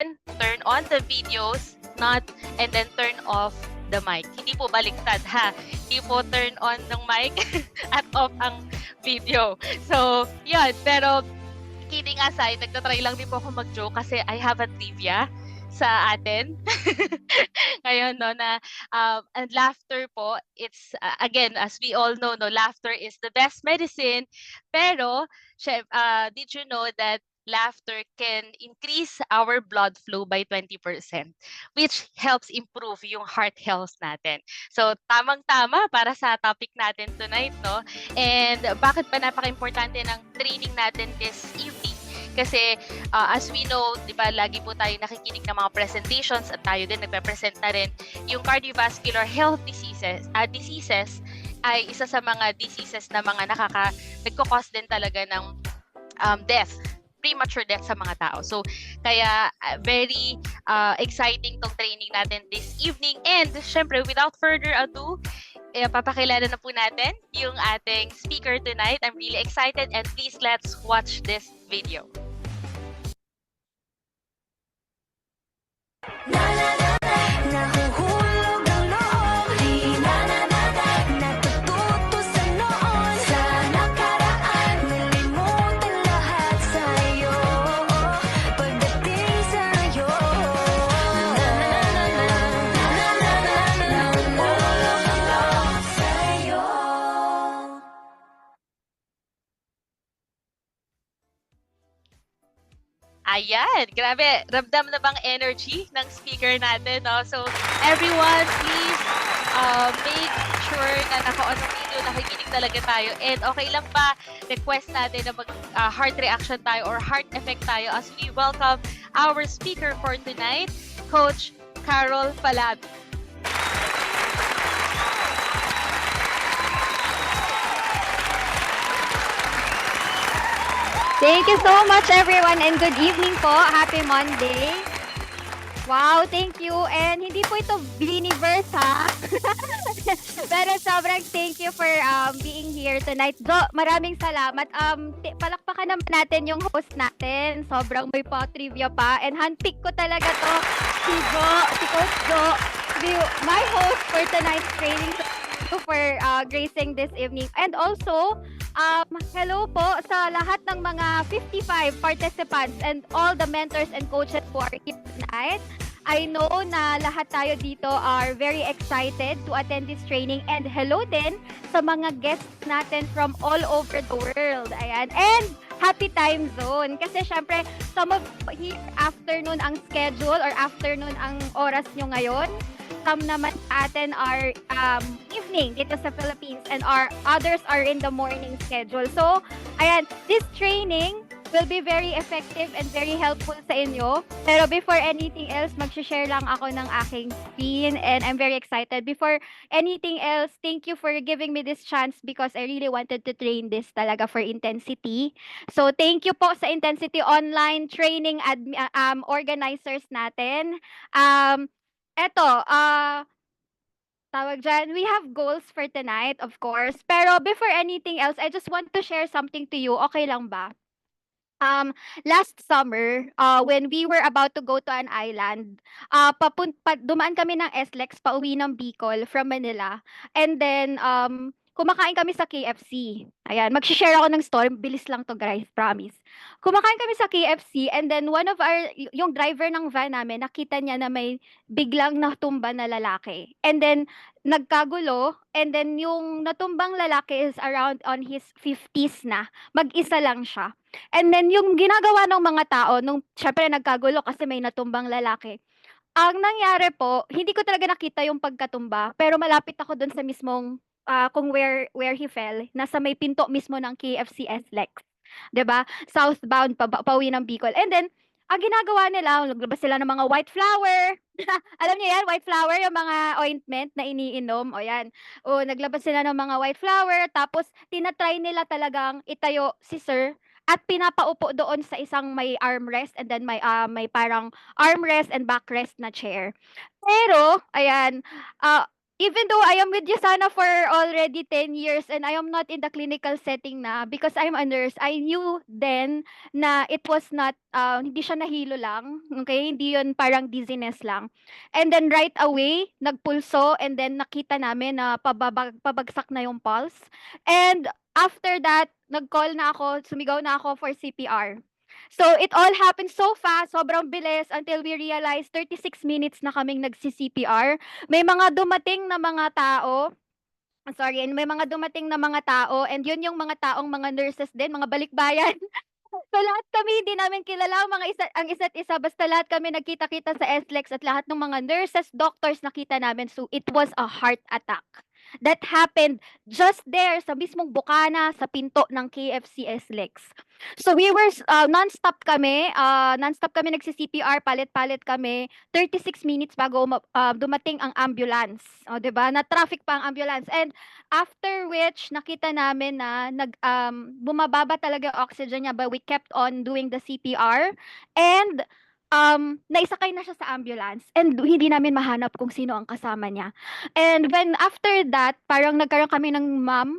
natin, turn on the videos, not, and then turn off the mic. Hindi po baliktad ha. Hindi po turn on ng mic at off ang video. So, yun. Pero, kidding aside, nagtatry lang din po ako mag-joke kasi I have a trivia sa atin. Ngayon, no, na and laughter po, it's again, as we all know, no, laughter is the best medicine. Pero, did you know that laughter can increase our blood flow by 20%, which helps improve yung heart health natin. So, tamang-tama para sa topic natin tonight, no? And bakit pa napaka-importante ng training natin this evening? Kasi as we know, di ba, lagi po tayo nakikinig ng mga presentations at tayo din nagpe-present na rin yung cardiovascular health diseases ay isa sa mga diseases na mga nagko-cause din talaga ng death, premature death sa mga tao. So, kaya very exciting tong training natin this evening. And syempre, without further ado, papakilala na po natin yung ating speaker tonight. I'm really excited and please let's watch this video. Nahuhulog ang loob, di natututo sa noon, sa nakaraan, nalimutan lahat sa'yo, pagdating sa'yo. Nahuhulog sa'yo. Ayan, grabe, ramdam na bang energy ng speaker natin, no? So, everyone, please make sure na naka-on ang video, nakikinig talaga tayo. And okay lang ba, request natin na mag-heart reaction tayo or heart effect tayo as we welcome our speaker for tonight, Coach Carol Palabi. Thank you so much, everyone, and good evening po. Happy Monday. Wow, thank you. And hindi po ito Bliniverse, ha? Pero sobrang thank you for being here tonight. Jo, maraming salamat. Palakpakan naman natin yung host natin. Sobrang may trivia pa. And handpick ko talaga to. Si Coach Jo, my host for tonight's training. For gracing this evening. And also, hello po sa lahat ng mga 55 participants and all the mentors and coaches who are here tonight. I know na lahat tayo dito are very excited to attend this training, and hello din sa mga guests natin from all over the world. Ayan. And happy time zone. Kasi syempre, some of here afternoon ang schedule or afternoon ang oras nyo ngayon. Some naman atin are evening dito sa Philippines, and our others are in the morning schedule. So, ayan, this training will be very effective and very helpful sa inyo. Pero before anything else, mag-share lang ako ng aking screen, and I'm very excited. Before anything else, thank you for giving me this chance because I really wanted to train this talaga for Intensity. So, thank you po sa Intensity online training organizers natin. Tawag dyan, we have goals for tonight, of course. Pero before anything else, I just want to share something to you. Okay lang ba? Last summer, when we were about to go to an island, dumaan kami ng SLEX pauwi ng Bicol from Manila. And then, kumakain kami sa KFC. Ayan, mag-share ako ng story. Bilis lang to, guys, promise. Kumakain kami sa KFC, and then yung driver ng van namin, nakita niya na may biglang natumba na lalaki. And then, nagkagulo, and then yung natumbang lalaki is around on his 50s na. Mag-isa lang siya. And then, yung ginagawa ng mga tao, syempre nagkagulo kasi may natumbang lalaki. Ang nangyari po, hindi ko talaga nakita yung pagkatumba, pero malapit ako dun sa mismong kung where he fell, nasa may pinto mismo ng KFC SLEX. 'Di ba? Southbound pauwi ng Bicol. And then, ang ginagawa nila, naglabas sila ng mga white flower. Alam niyo yan, white flower, yung mga ointment na iniinom. O yan. O, naglabas sila ng mga white flower, tapos tinatry nila talagang itayo si sir at pinapaupo doon sa isang may armrest, and then may parang armrest and backrest na chair. Pero, ayan, even though I am with Yusana for already 10 years and I am not in the clinical setting na because I'm a nurse, I knew then na it was not, hindi siya nahilo lang, okay? Hindi yun parang dizziness lang. And then right away, nagpulso and then nakita namin na pabagsak na yung pulse. And after that, nag-call na ako, sumigaw na ako for CPR. So it all happened so fast, sobrang bilis until we realized 36 minutes na kaming nagsi-CPR. May mga dumating na mga tao, sorry, and may mga dumating na mga tao and yun yung mga taong mga nurses din, mga balikbayan. So lahat kami hindi namin kilala ang isa't isa basta lahat kami nagkita-kita sa SLEX at lahat ng mga nurses, doctors nakita namin. So it was a heart attack. That happened just there sa mismong bukana sa pinto ng KFC SLEX. So we were non-stop kami, nagsi-CPR, palit-palit kami, 36 minutes bago dumating ang ambulance. O 'di ba? Na-traffic pa ang ambulance and after which nakita namin na bumababa talaga yung oxygen niya but we kept on doing the CPR and naisakay na siya sa ambulance and hindi namin mahanap kung sino ang kasama niya. And when after that, parang nagkaroon kami ng ma'am,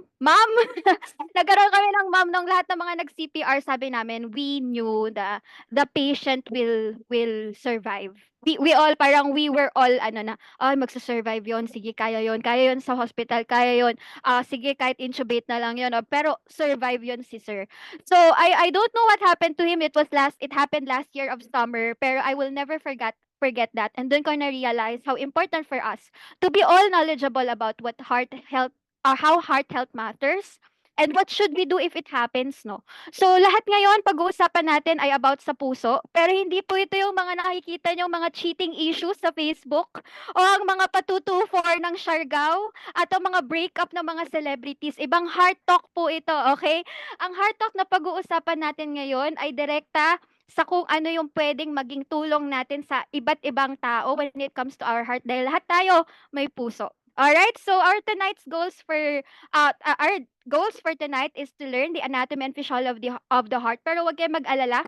nagkaroon kami ng ma'am nung lahat ng mga nag-CPR, sabi namin, we knew the patient will survive. We all, parang we were all, ano na, ay, magsa-survive yon, sige, kaya yon sa hospital, kaya yon, sige, kahit intubate na lang yon, pero survive yon si sir. So I don't know what happened to him. It happened last year of summer, pero I will never forget that. And doon ko na-realize how important for us to be all knowledgeable about what heart health how heart health matters and what should we do if it happens, no? So lahat ngayon pag-uusapan natin ay about sa puso, pero hindi po ito yung mga nakikita niyong mga cheating issues sa Facebook o ang mga patutufor ng Siargao at ang mga breakup ng mga celebrities. Ibang heart talk po ito, okay? Ang heart talk na pag-uusapan natin ngayon ay direkta sa kung ano yung pwedeng maging tulong natin sa iba't ibang tao when it comes to our heart dahil lahat tayo may puso. Alright, so our goals for tonight is to learn the anatomy and physiology of the heart. Pero wag kayong mag-alala,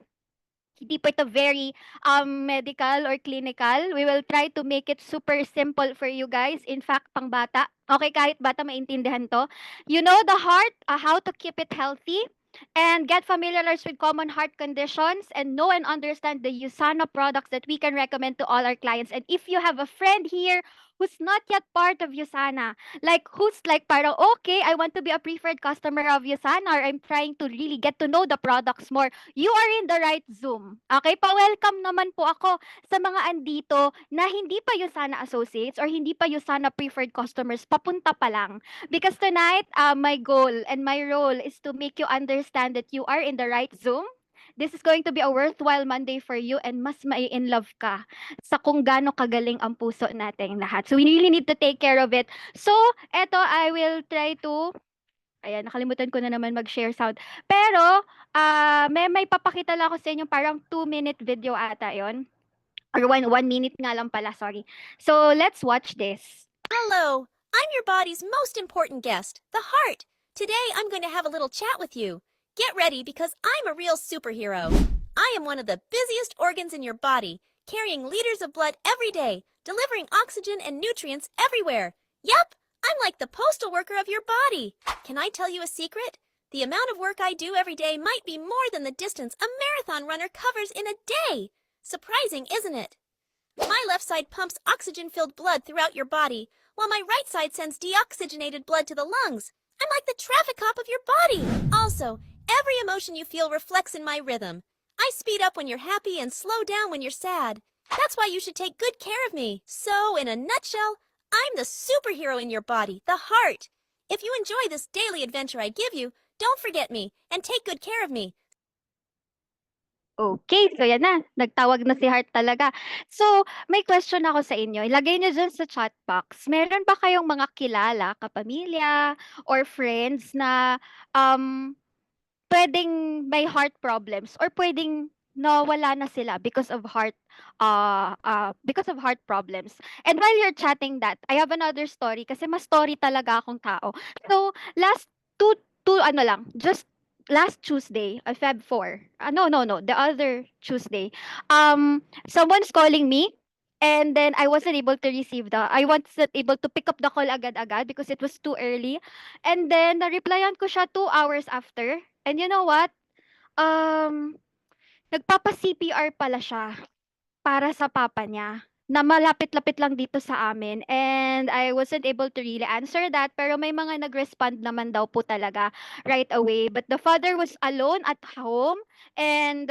hindi po ito very medical or clinical. We will try to make it super simple for you guys. In fact, pang bata. Okay, kahit bata maintindihan to. You know the heart, how to keep it healthy, and get familiarized with common heart conditions and know and understand the USANA products that we can recommend to all our clients. And if you have a friend here who's not yet part of USANA, like who's like parang okay, I want to be a preferred customer of USANA or I'm trying to really get to know the products more, you are in the right Zoom. Okay, pa-welcome naman po ako sa mga andito na hindi pa USANA associates or hindi pa USANA preferred customers, papunta pa lang. Because tonight, my goal and my role is to make you understand that you are in the right Zoom. This is going to be a worthwhile Monday for you and mas mai-in-love ka sa kung gaano kagaling ang puso nating lahat. So we really need to take care of it. So, eto, I will try to ayan, nakalimutan ko na naman mag-share sound. Pero, may papakita lang ako sa inyo parang 2-minute video ata yon. Or 1 minute nga lang pala, sorry. So, let's watch this. Hello, I'm your body's most important guest, the heart. Today I'm going to have a little chat with you. Get ready because I'm a real superhero. I am one of the busiest organs in your body, carrying liters of blood every day, delivering oxygen and nutrients everywhere. Yep, I'm like the postal worker of your body. Can I tell you a secret? The amount of work I do every day might be more than the distance a marathon runner covers in a day. Surprising, isn't it? My left side pumps oxygen-filled blood throughout your body, while my right side sends deoxygenated blood to the lungs. I'm like the traffic cop of your body. Also, every emotion you feel reflects in my rhythm. I speed up when you're happy and slow down when you're sad. That's why you should take good care of me. So, in a nutshell, I'm the superhero in your body, the heart. If you enjoy this daily adventure I give you, don't forget me and take good care of me. Okay, so yan na. Nagtawag na si Heart talaga. So, may question ako sa inyo. Ilagay niyo dyan sa chat box. Meron ba kayong mga kilala, kapamilya, or friends na pwedeng may heart problems or pwedeng nawala na sila because of heart problems. And while you're chatting that, I have another story kasi mas story talaga akong tao. So, last just last Tuesday, Feb 4. No, the other Tuesday. Someone's calling me And then I wasn't able to I wasn't able to pick up the call agad-agad because it was too early. And then na-replyan ko siya 2 hours after. And you know what? Um, Nagpapa-CPR pala siya para sa papa niya na malapit-lapit lang dito sa amin, and I wasn't able to really answer that, pero may mga nag-respond naman daw po talaga right away. But the father was alone at home, and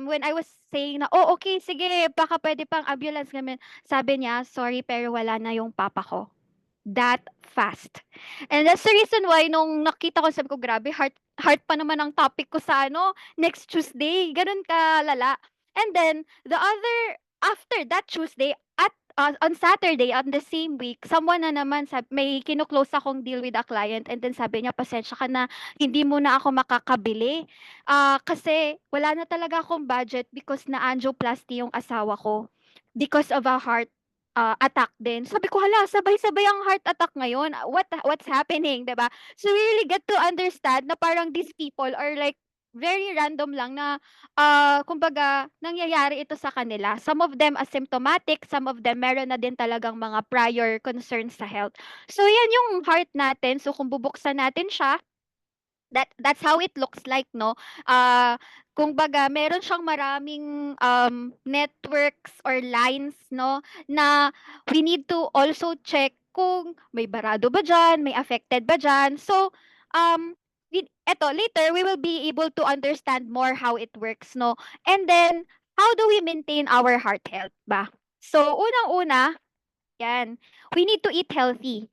when I was saying na, "Oh, okay, sige, baka puwede pang ambulance," ganun, sabi niya, "Sorry, pero wala na yung papa ko." That fast. And that's the reason why nung nakita ko, sabi ko, "Grabe, heart heart pa naman ang topic ko sa ano, next Tuesday." Gano'n kalala. And then the other after that Tuesday on Saturday on the same week, someone na naman may kino-close akong deal with a client, and then sabi niya, "Pasensya ka na, hindi muna ako makakabili, kasi wala na talaga akong budget because na-angioplasty yung asawa ko because of a heart attack din." Sabi ko, "Hala, sabay-sabay ang heart attack ngayon. What's happening?" 'Di ba? So we really get to understand na parang these people are like very random lang na kumbaga nangyayari ito sa kanila. Some of them asymptomatic, some of them meron na din talagang mga prior concerns sa health. So yan yung heart natin. So kung bubuksan natin siya, that's how it looks like, no? Kumbaga meron siyang maraming networks or lines, no, na we need to also check kung may barado ba diyan, may affected ba diyan. So eto later we will be able to understand more how it works, no? And then how do we maintain our heart health ba? So unang-una, yan, we need to eat healthy.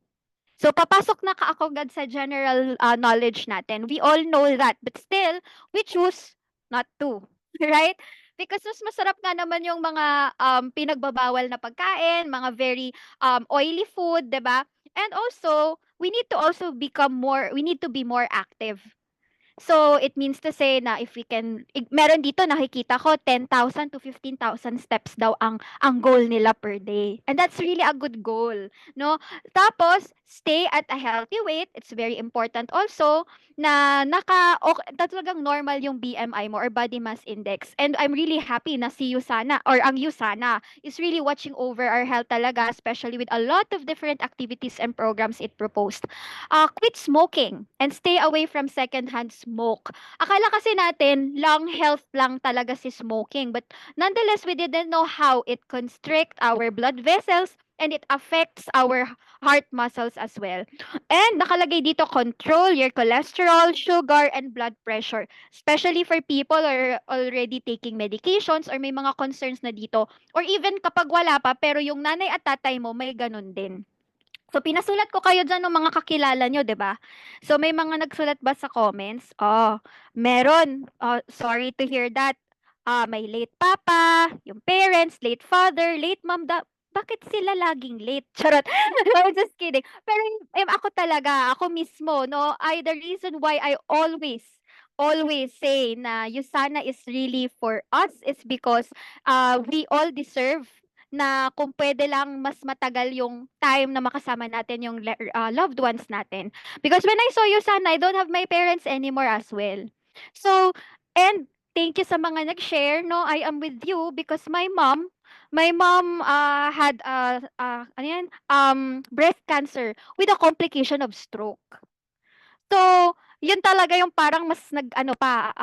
So papasok na kaagad sa general knowledge natin. We all know that, but still we choose not to, right? Because mas masarap nga naman yung mga pinagbabawal na pagkain, mga very oily food, 'di ba? And also, we need to be more active. So, it means to say na if we can meron dito nakikita ko 10,000 to 15,000 steps daw ang goal nila per day. And that's really a good goal, no? Tapos, stay at a healthy weight. It's very important also na talagang normal yung BMI mo or body mass index. And I'm really happy na si Yusana or ang Yusana is really watching over our health talaga, especially with a lot of different activities and programs it proposed. Quit smoking and stay away from secondhand smoke. Akala kasi natin lung health lang talaga si smoking, but nonetheless we didn't know how it constrict our blood vessels and it affects our heart muscles as well. And nakalagay dito, control your cholesterol, sugar, and blood pressure. Especially for people who are already taking medications or may mga concerns na dito. Or even kapag wala pa, pero yung nanay at tatay mo may ganun din. So, pinasulat ko kayo diyan ng mga kakilala nyo, 'di ba? So, may mga nagsulat ba sa comments? Oh, meron. Sorry to hear that. May late papa, yung parents, late father, late mom. Bakit sila laging late? Charot. I'm just kidding. Pero ako talaga, ako mismo, no, the reason why I always say na Yusana is really for us is because we all deserve na kung pwede lang mas matagal yung time na makasama natin yung loved ones natin. Because when I saw you, Sana, I don't have my parents anymore as well. So, and thank you sa mga nag-share, no? I am with you because my mom had ano yan, breast cancer with a complication of stroke. So, yun talaga yung parang mas nag-ano pa,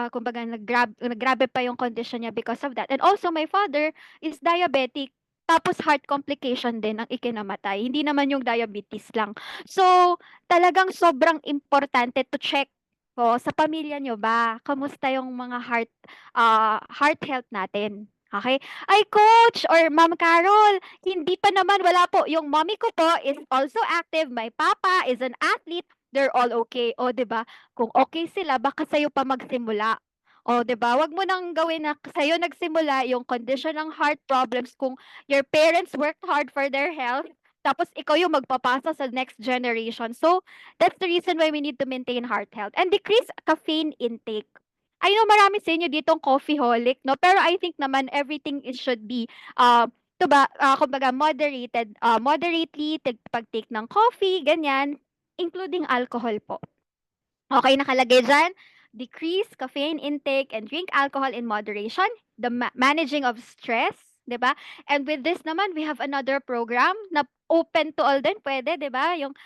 kumbaga naggrabe pa yung condition niya because of that. And also my father is diabetic, tapos heart complication din ang ikinamatay, hindi naman yung diabetes lang. So, talagang sobrang importante to check sa pamilya niyo ba, kamusta yung mga heart health natin. Okay? Ay, coach or Ma'am Carol, hindi pa naman, wala po. Yung mommy ko po is also active. My papa is an athlete. They're all okay. O, 'di ba? Kung okay sila, baka sa'yo pa magsimula. O, 'di ba? Wag mo nang gawin na sa'yo nagsimula yung condition ng heart problems kung your parents worked hard for their health, tapos ikaw yung magpapasa sa next generation. So, that's the reason why we need to maintain heart health and decrease caffeine intake. I know marami sa inyo ditong coffeeholic, no? Pero I think naman everything should be kumbaga moderately pag-take ng coffee, ganyan, including alcohol po. Okay, nakalagay diyan, decrease caffeine intake and drink alcohol in moderation, the managing of stress, 'di ba? And with this naman, we have another program na open to all din, pwede, 'di ba? Yung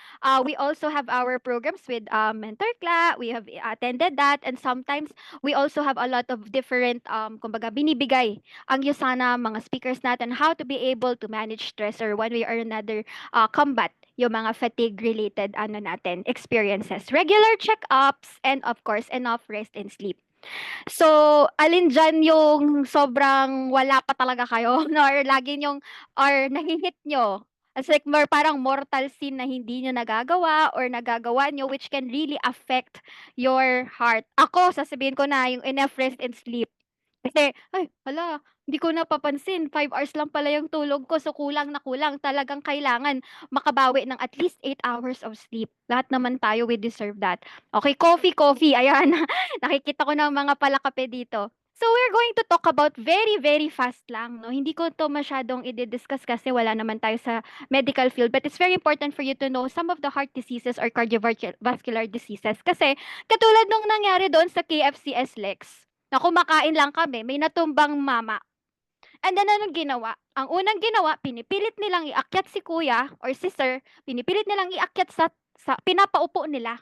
we also have our programs with mentor class. We have attended that, and sometimes we also have a lot of different kumbaga binibigay ang Yusana mga speakers natin how to be able to manage stress or one way or another combat yung mga fatigue related ano natin experiences, regular checkups, and of course enough rest and sleep. So, alin diyan yung sobrang wala pa talaga kayo no, or lagi niyong or nahi-hit niyo? It's like more parang mortal sin na hindi niyo nagagawa or nagagawa niyo which can really affect your heart. Ako, sasabihin ko na yung enough rest and sleep. Kasi, ay, hala, hindi ko napapansin, 5 hours lang pala yung tulog ko, so kulang na kulang. Talagang kailangan makabawi ng at least 8 hours of sleep. Lahat naman tayo, we deserve that. Okay, coffee, coffee. Ayan, nakikita ko ng mga palakape dito. So we're going to talk about very, very fast lang. No? Hindi ko to masyadong i-discuss kasi wala naman tayo sa medical field. But it's very important for you to know some of the heart diseases or cardiovascular diseases. Kasi katulad nung nangyari doon sa KFCS Lex, na kumakain lang kami, may natumbang mama. And then anong ginawa? Ang unang ginawa, pinipilit nilang iakyat si kuya or si sir, pinipilit nilang iakyat sa pinapaupo nila.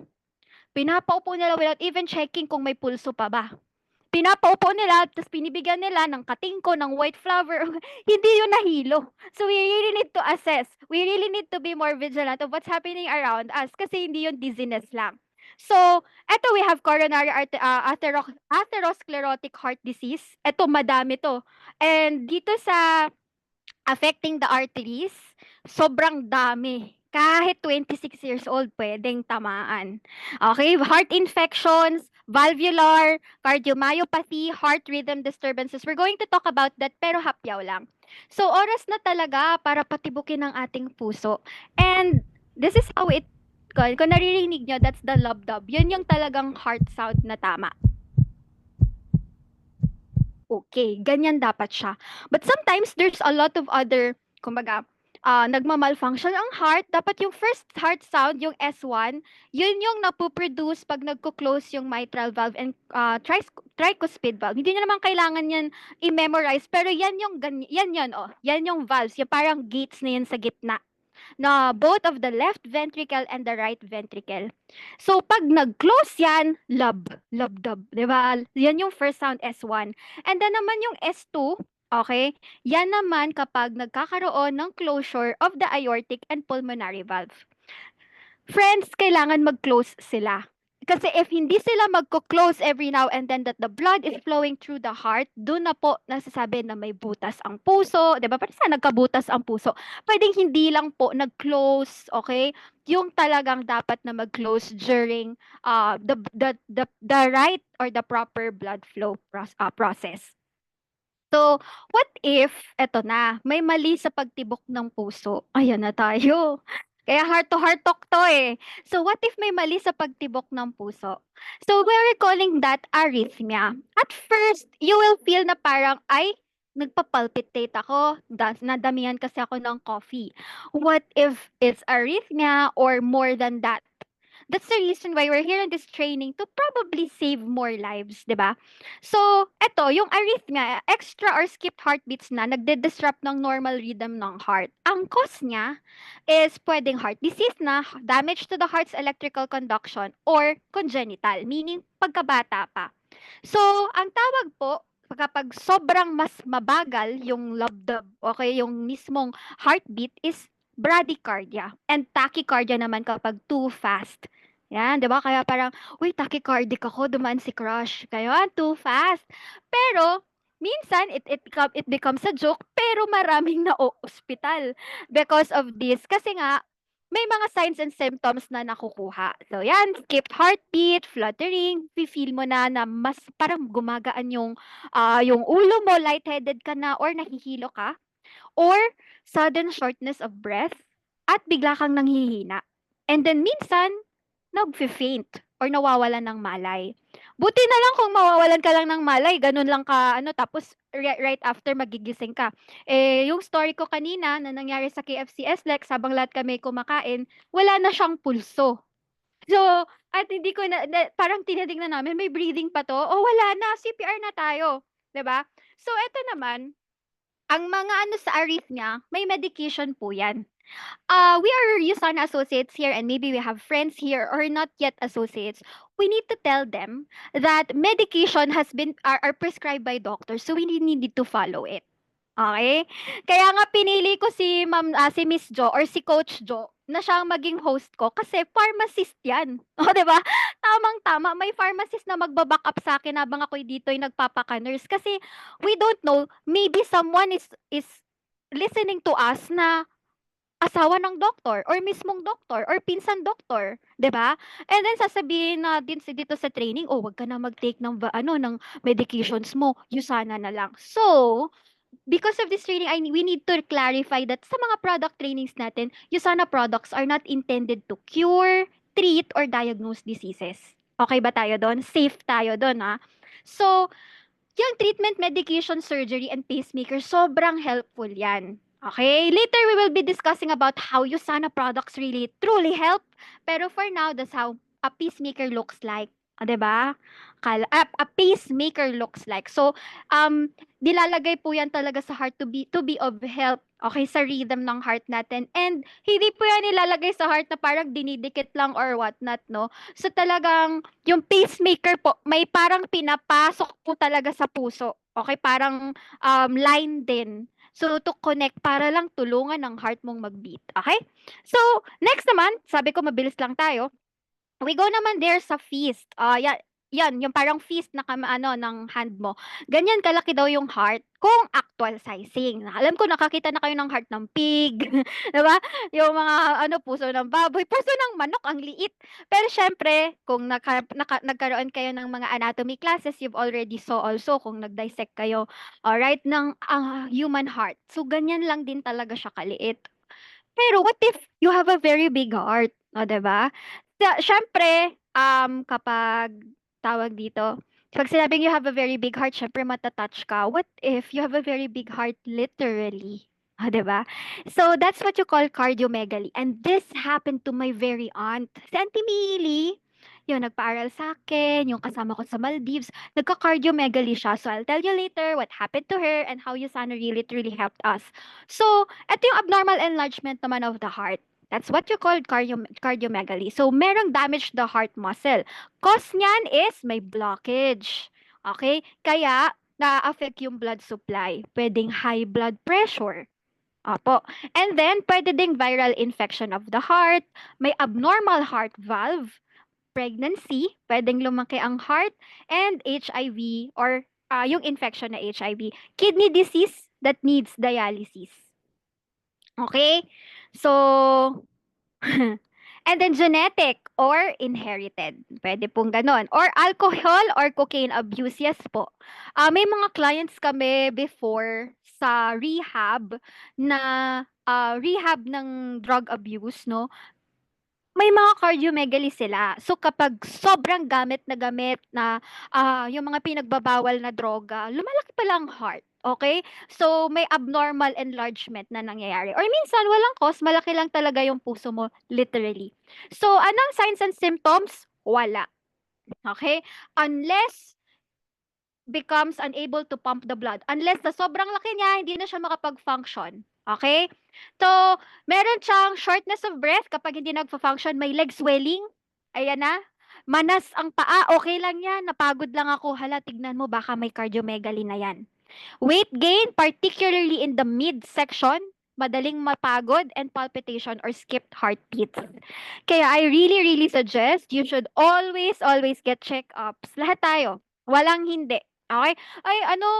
Pinapaupo nila without even checking kung may pulso pa ba. Pinapaupo nila, tapos binibigyan nila ng katingko, ng white flower. Hindi yun nahilo. So we really need to assess. We really need to be more vigilant of what's happening around us kasi hindi yun dizziness lang. So, eto we have coronary atherosclerotic heart disease. Eto madami to. And dito sa affecting the arteries, sobrang dami. Kahit 26 years old, pwedeng tamaan. Okay, heart infections, valvular, cardiomyopathy, heart rhythm disturbances. We're going to talk about that, pero hapyaw lang. So, oras na talaga para patibukin ang ating puso. And this is how it, kung naririnig nyo, that's the lub-dub. Yun yung talagang heart sound na tama. Okay, ganyan dapat siya. But sometimes there's a lot of other, kumbaga, nagma-malfunction ang heart. Dapat yung first heart sound, yung S1, yun yung napoproduce pag nagko-close yung mitral valve and tricuspid valve. Hindi nyo naman kailangan yan i-memorize, pero yan yung yan yung valves, yung parang gates na yan sa gitna na both of the left ventricle and the right ventricle. So, pag nag-close yan, lub-dub, di ba? Yan yung first sound, S1. And then naman yung S2, okay? Yan naman kapag nagkakaroon ng closure of the aortic and pulmonary valve. Friends, kailangan mag-close sila. Kasi if hindi sila magko-close every now and then that the blood is flowing through the heart, doon na po nasasabi na may butas ang puso. Diba? Parang saan nagkabutas ang puso? Pwedeng hindi lang po nag-close, okay? Yung talagang dapat na mag-close during the right or the proper blood flow process. So, what if, eto na, may mali sa pagtibok ng puso? Ayan na tayo. Kaya heart to heart talk to eh. So, what if may mali sa pagtibok ng puso? So, we're calling that arrhythmia. At first, you will feel na parang, ay, nagpapalpitate ako, nadamihan kasi ako ng coffee. What if it's arrhythmia or more than that? That's the reason why we're here in this training to probably save more lives, di ba? So, eto, yung arrhythmia, extra or skipped heartbeats na nagde-disrupt ng normal rhythm ng heart. Ang cause niya is pwedeng heart disease na, damage to the heart's electrical conduction, or congenital, meaning pagkabata pa. So, ang tawag po, kapag sobrang mas mabagal yung lubdub, okay, yung mismong heartbeat is bradycardia. And tachycardia naman kapag too fast. Yan, 'di ba? Kaya parang, uy, tachycardic ako, dumaan si crush. Kaya too fast. Pero minsan it becomes a joke, pero maraming na-ospital because of this kasi nga may mga signs and symptoms na nakukuha. So yan, skipped heartbeat, fluttering, feel mo na mas parang gumagaan yung ulo mo, lightheaded ka na or nahihilo ka, or sudden shortness of breath, at bigla kang nanghihina. And then minsan, nagfe-faint or nawawalan ng malay. Buti na lang kung mawawalan ka lang ng malay, ganun lang ka, tapos right after magigising ka. Eh, yung story ko kanina na nangyari sa KFCS Lex, habang lahat kami kumakain, wala na siyang pulso. So, at hindi ko parang tinitingnan namin, may breathing pa to? O wala na, CPR na tayo. 'Di ba? So, eto naman, ang mga ano sa arrhythmia, may medication po yan. We are USANA associates here and maybe we have friends here or not yet associates. We need to tell them that medication are prescribed by doctors, so we need to follow it. Okay? Kaya nga pinili ko si Miss Jo or si Coach Jo na siyang maging host ko kasi pharmacist 'yan. O, 'di ba? Tamang-tama, may pharmacist na magba-backup sa'kin habang ako'y dito'y nagpapaka-nurse kasi we don't know, maybe someone is listening to us na asawa ng doktor or mismong doktor or pinsan doktor, 'di ba? And then sasabihin na din dito sa training, "Oh, 'wag ka na mag-take ng medications mo, USANA na lang." So, because of this training, we need to clarify that sa mga product trainings natin, USANA products are not intended to cure, treat, or diagnose diseases. Okay ba tayo doon? Safe tayo doon, ha? So, yung treatment, medication, surgery, and pacemaker, sobrang helpful yan. Okay? Later, we will be discussing about how USANA products really truly help. Pero for now, that's how a pacemaker looks like. O, diba? A pacemaker looks like. So, nilalagay po yan talaga sa heart to be of help. Okay, sa rhythm ng heart natin. And hindi po yan nilalagay sa heart na parang dinidikit lang or whatnot, no? So, talagang yung pacemaker po, may parang pinapasok po talaga sa puso. Okay, parang line din. So, to connect para lang tulungan ng heart mong mag-beat. Okay? So, next naman, sabi ko mabilis lang tayo. We go naman there sa fist. Yan, yung parang fist na ng hand mo. Ganyan kalaki daw yung heart kung actual sizing. Alam ko nakakita na kayo ng heart ng pig, 'di ba? Yung mga puso ng baboy, puso ng manok ang liit. Pero syempre, kung nagkaroon kayo ng mga anatomy classes, you've already saw also kung nag-dissect kayo, alright, ng human heart. So ganyan lang din talaga siya kaliit. Pero what if you have a very big heart, o 'di ba? Siyempre, kapag tawag dito, 'pag sinabing you have a very big heart, siyempre mata-touch ka. What if you have a very big heart literally? Oh, 'di ba? So, that's what you call cardiomegaly, and this happened to my very aunt, si Auntie Millie. Yun, nagpaaral sa'kin, yung kasama ko sa Maldives, nagka-cardiomegaly siya. So, I'll tell you later what happened to her and how USANA really helped us. So, eto yung abnormal enlargement naman of the heart. That's what you call cardiomegaly. So, merong damage the heart muscle. Cause niyan is may blockage. Okay? Kaya, na-affect yung blood supply. Pwedeng high blood pressure. Opo. And then, pwede ding viral infection of the heart, may abnormal heart valve, pregnancy, pwedeng lumaki ang heart, and HIV or yung infection na HIV. Kidney disease that needs dialysis. Okay? So, and then genetic or inherited. Pwede pong ganon. Or alcohol or cocaine abuse. Yes po. May mga clients kami before sa rehab na rehab ng drug abuse, no? May mga cardiomegaly sila. So kapag sobrang gamit na yung mga pinagbabawal na droga, lumalaki pala ang heart. Okay? So may abnormal enlargement na nangyayari. Or minsan walang cause, malaki lang talaga yung puso mo literally. So anong signs and symptoms? Wala. Okay? Unless becomes unable to pump the blood. Unless sa sobrang laki niya, hindi na siya makapag-function. Okay? So, meron siyang shortness of breath kapag hindi nagfa-function, may leg swelling. Ayan na. Manas ang paa, okay lang yan. Napagod lang ako. Hala, tignan mo, baka may cardiomegaly na yan. Weight gain, particularly in the midsection, madaling mapagod and palpitation or skipped heartbeats. Kaya I really suggest you should always get check-ups. Lahat tayo. Walang hindi. Okay? Ay,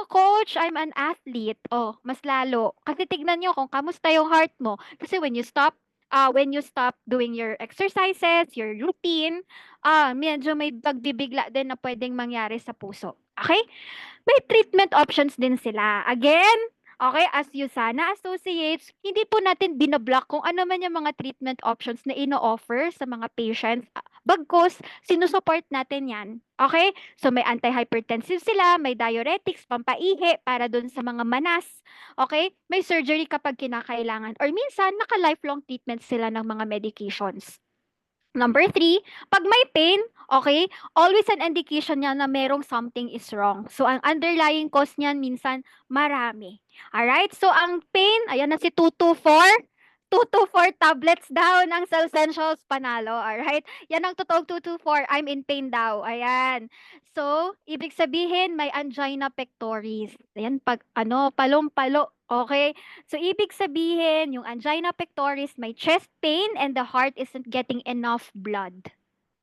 coach, I'm an athlete. Oh, mas lalo. Kasi tignan nyo kung kamusta yung heart mo. Kasi when you stop doing your exercises, your routine, medyo may pagbibigla din na pwedeng mangyari sa puso. Okay? May treatment options din sila. Again, okay, as USANA associates, hindi po natin binablock kung ano man yung mga treatment options na ino-offer sa mga patients. Bagkus, sinusupport natin yan. Okay? So, may antihypertensive sila, may diuretics, pampaihi para dun sa mga manas. Okay? May surgery kapag kinakailangan. Or minsan, naka-lifelong treatment sila ng mga medications. Number three, pag may pain, okay, always an indication niya na merong something is wrong. So, ang underlying cause niyan minsan marami. Alright? So, ang pain, ayan na si 224. 224 tablets daw ng Essentials panalo. Alright? Yan ang totoong 224. I'm in pain daw. Ayan. So, ibig sabihin may angina pectoris. Ayan, pag palong-palo. Okay? So, ibig sabihin, yung angina pectoris, may chest pain and the heart isn't getting enough blood.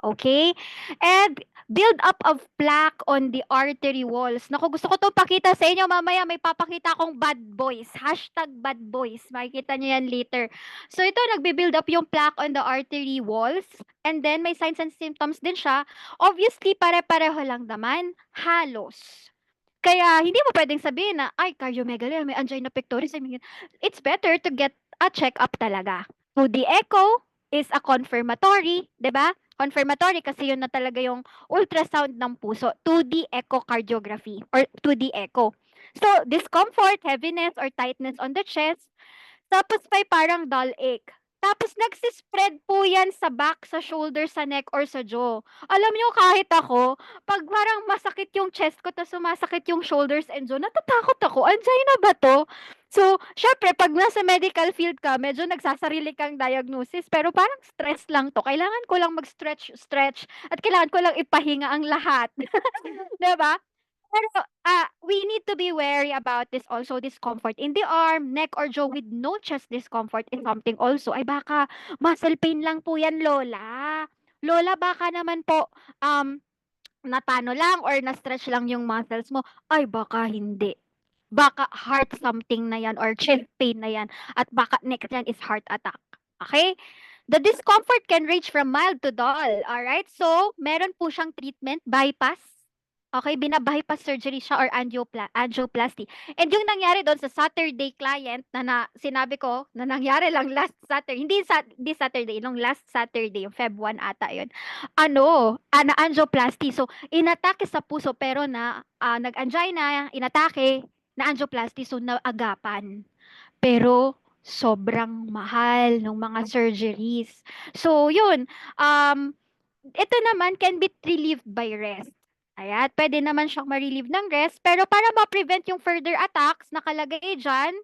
Okay? And build up of plaque on the artery walls. Naku, gusto ko to pakita sa inyo mamaya. May papakita akong bad boys. Hashtag bad boys. Makikita nyo yan later. So, ito, nagbe-build up yung plaque on the artery walls. And then, may signs and symptoms din siya. Obviously, pare-pareho lang naman. Halos. Kaya hindi mo pwedeng sabihin na, ay, cardiomegaly, may angina pectoris. I mean, it's better to get a check-up talaga. So, the echo is a confirmatory, di ba? Confirmatory kasi yun na talaga yung ultrasound ng puso, 2D echocardiography or 2D echo. So, discomfort, heaviness, or tightness on the chest, tapos may parang dull ache. Tapos nagsispread po yan sa back, sa shoulder, sa neck, or sa jaw. Alam niyo, kahit ako, pag parang masakit yung chest ko, tapos sumasakit yung shoulders and jaw, natatakot ako. Angina ba to? So, syempre, pag nasa medical field ka, medyo nagsasarili kang diagnosis, pero parang stress lang to. Kailangan ko lang mag-stretch, at kailangan ko lang ipahinga ang lahat. 'Di ba? Pero, we need to be wary about this also, discomfort in the arm, neck, or jaw with no chest discomfort is something also. Ay baka muscle pain lang po yan, Lola. Lola, baka naman po, natano lang or na-stretch lang yung muscles mo. Ay baka hindi. Baka heart something na yan or chest pain na yan. At baka next yan is heart attack. Okay? The discomfort can range from mild to dull. Alright? So, meron po siyang treatment, bypass. Okay, bina-bypass surgery siya or angioplasty. And yung nangyari doon sa Saturday client sinabi ko na nangyari lang last Saturday, hindi this Saturday, nung last Saturday, yung Feb 1 ata yun. Na angioplasty. So, inatake sa puso pero nag-angina, inatake, na angioplasty, so naagapan. Pero sobrang mahal ng mga surgeries. So, yun. Ito naman can be relieved by rest. Ayan, pwede naman siyang ma-relieve ng rest, pero para ma-prevent yung further attacks, nakalagay dyan,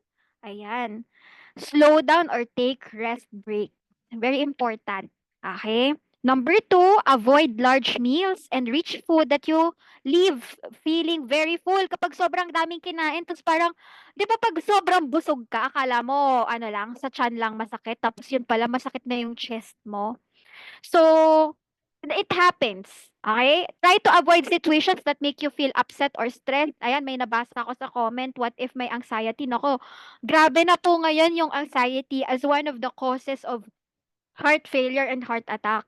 ayan, slow down or take rest break. Very important. Okay? Number 2, avoid large meals and rich food that you leave feeling very full. Kapag sobrang daming kinain, tapos parang, di ba pag sobrang busog ka, akala mo, lang, sa tiyan lang masakit, tapos yun pala, masakit na yung chest mo. So, it happens. Okay? Try to avoid situations that make you feel upset or stressed. Ayan, may nabasa ako sa comment, what if may anxiety? Nako, grabe na po ngayon yung anxiety as one of the causes of heart failure and heart attack.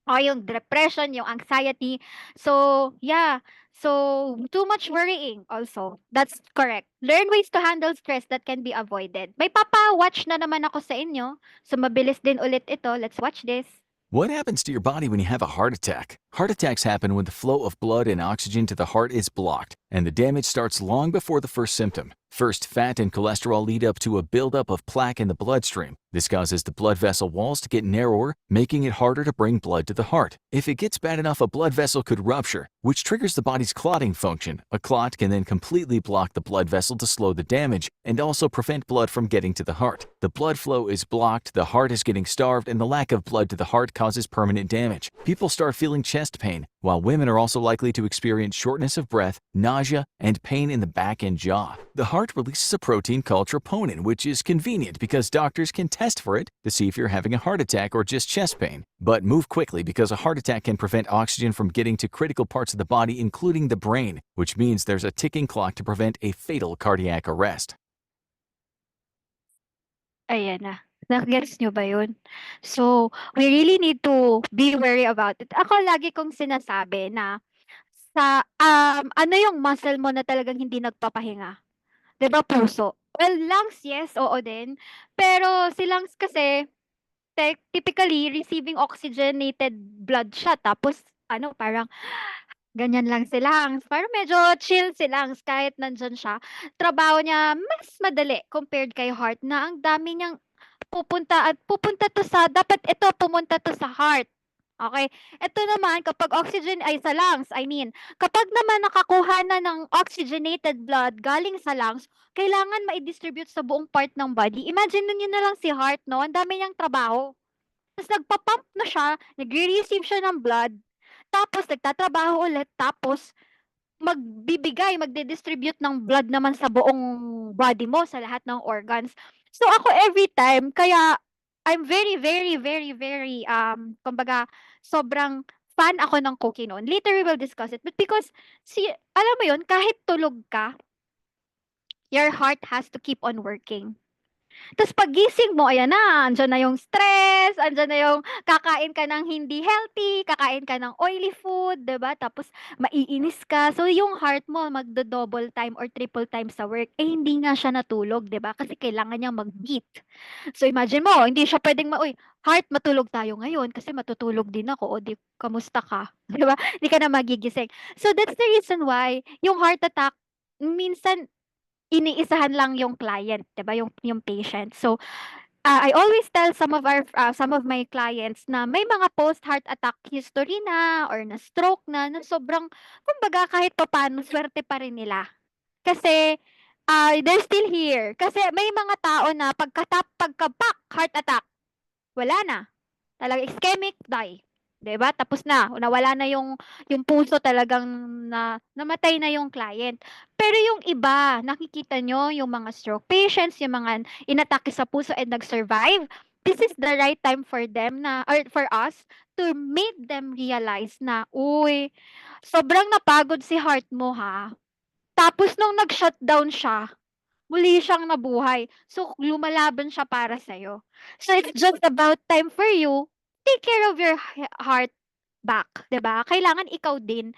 O yung depression, yung anxiety. So, yeah. So, too much worrying also. That's correct. Learn ways to handle stress that can be avoided. May papa-watch na naman ako sa inyo. So, mabilis din ulit ito. Let's watch this. What happens to your body when you have a heart attack? Heart attacks happen when the flow of blood and oxygen to the heart is blocked, and the damage starts long before the first symptom. First, fat and cholesterol lead up to a buildup of plaque in the bloodstream. This causes the blood vessel walls to get narrower, making it harder to bring blood to the heart. If it gets bad enough, a blood vessel could rupture, which triggers the body's clotting function. A clot can then completely block the blood vessel to slow the damage and also prevent blood from getting to the heart. The blood flow is blocked, the heart is getting starved, and the lack of blood to the heart causes permanent damage. People start feeling chest pain, while women are also likely to experience shortness of breath, nausea, and pain in the back and jaw. The heart releases a protein called troponin, which is convenient because doctors can test for it to see if you're having a heart attack or just chest pain. But move quickly because a heart attack can prevent oxygen from getting to critical parts of the body, including the brain, which means there's a ticking clock to prevent a fatal cardiac arrest. Ayan na. Nag-gets nyo ba yun? So, we really need to be wary about it. Ako lagi kong sinasabi na sa ano yung muscle mo na talagang hindi nagpapahinga? 'Di ba puso? Well, lungs, yes, oo din. Pero si lungs kasi typically receiving oxygenated blood siya tapos parang ganyan lang si lungs. Parang medyo chill si lungs kahit nandyan siya. Trabaho niya mas madali compared kay heart na ang dami niyang pupunta to sa dapat ito pumunta to sa heart. Okay? Ito naman kapag oxygen ay sa lungs, I mean, kapag naman nakakuha na ng oxygenated blood galing sa lungs, kailangan mai-distribute sa buong part ng body. Imagine niyo na lang si heart, no? Ang dami niyang trabaho. Tapos nagpa-pump na siya, nagre-receive siya ng blood, tapos nagtatrabaho ulit, tapos magde-distribute ng blood naman sa buong body mo, sa lahat ng organs. So ako every time, kaya I'm very, very, very, very, kumbaga, sobrang fan ako ng Cookie noon. Later we will discuss it. But because, alam mo yun, kahit tulog ka, your heart has to keep on working. Tapos paggising mo, ayan na, andyan na yung stress, andyan na yung kakain ka ng hindi healthy, kakain ka ng oily food, 'di ba? Tapos maiinis ka. So yung heart mo magdo-double time or triple time sa work. Eh hindi nga siya natulog, 'di ba? Kasi kailangan niyang mag-beat. So imagine mo, hindi siya pwedeng uy, heart matulog tayo ngayon kasi matutulog din ako. O di kamusta ka? 'Di ba? Hindi ka na magigising. So that's the reason why yung heart attack minsan iniisahan lang yung client, 'di ba, yung patient. So, I always tell some of my clients na may mga post-heart attack history na or na-stroke na sobrang kumbaga kahit papaano swerte pa rin nila. Kasi, they're still here. Kasi may mga tao na pagka-pak, heart attack, wala na. Talagang ischemic, die. 'Di ba? Tapos na, nawala na yung puso talagang namatay na yung client. Pero yung iba, nakikita nyo yung mga stroke patients, yung mga inatake sa puso and nag-survive, this is the right time for them na or for us to make them realize na, uy, sobrang napagod si heart mo ha. Tapos nung nag-shutdown siya, muli siyang nabuhay. So, lumalaban siya para sa'yo. So, it's just about time for you, take care of your heart back, 'di ba? Kailangan ikaw din,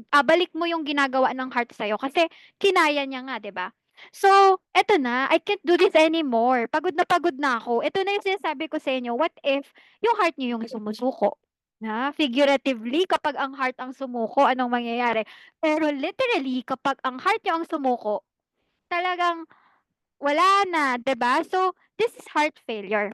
balik mo yung ginagawa ng heart sa'yo kasi kinaya niya nga, 'di ba? So, eto na, I can't do this anymore. Pagod na ako. Ito na yung sinasabi ko sa inyo, what if yung heart niyo yung sumusuko? Na figuratively, kapag ang heart ang sumuko, anong mangyayari? Pero literally, kapag ang heart niyo ang sumuko, talagang wala na, 'di ba? So, this is heart failure.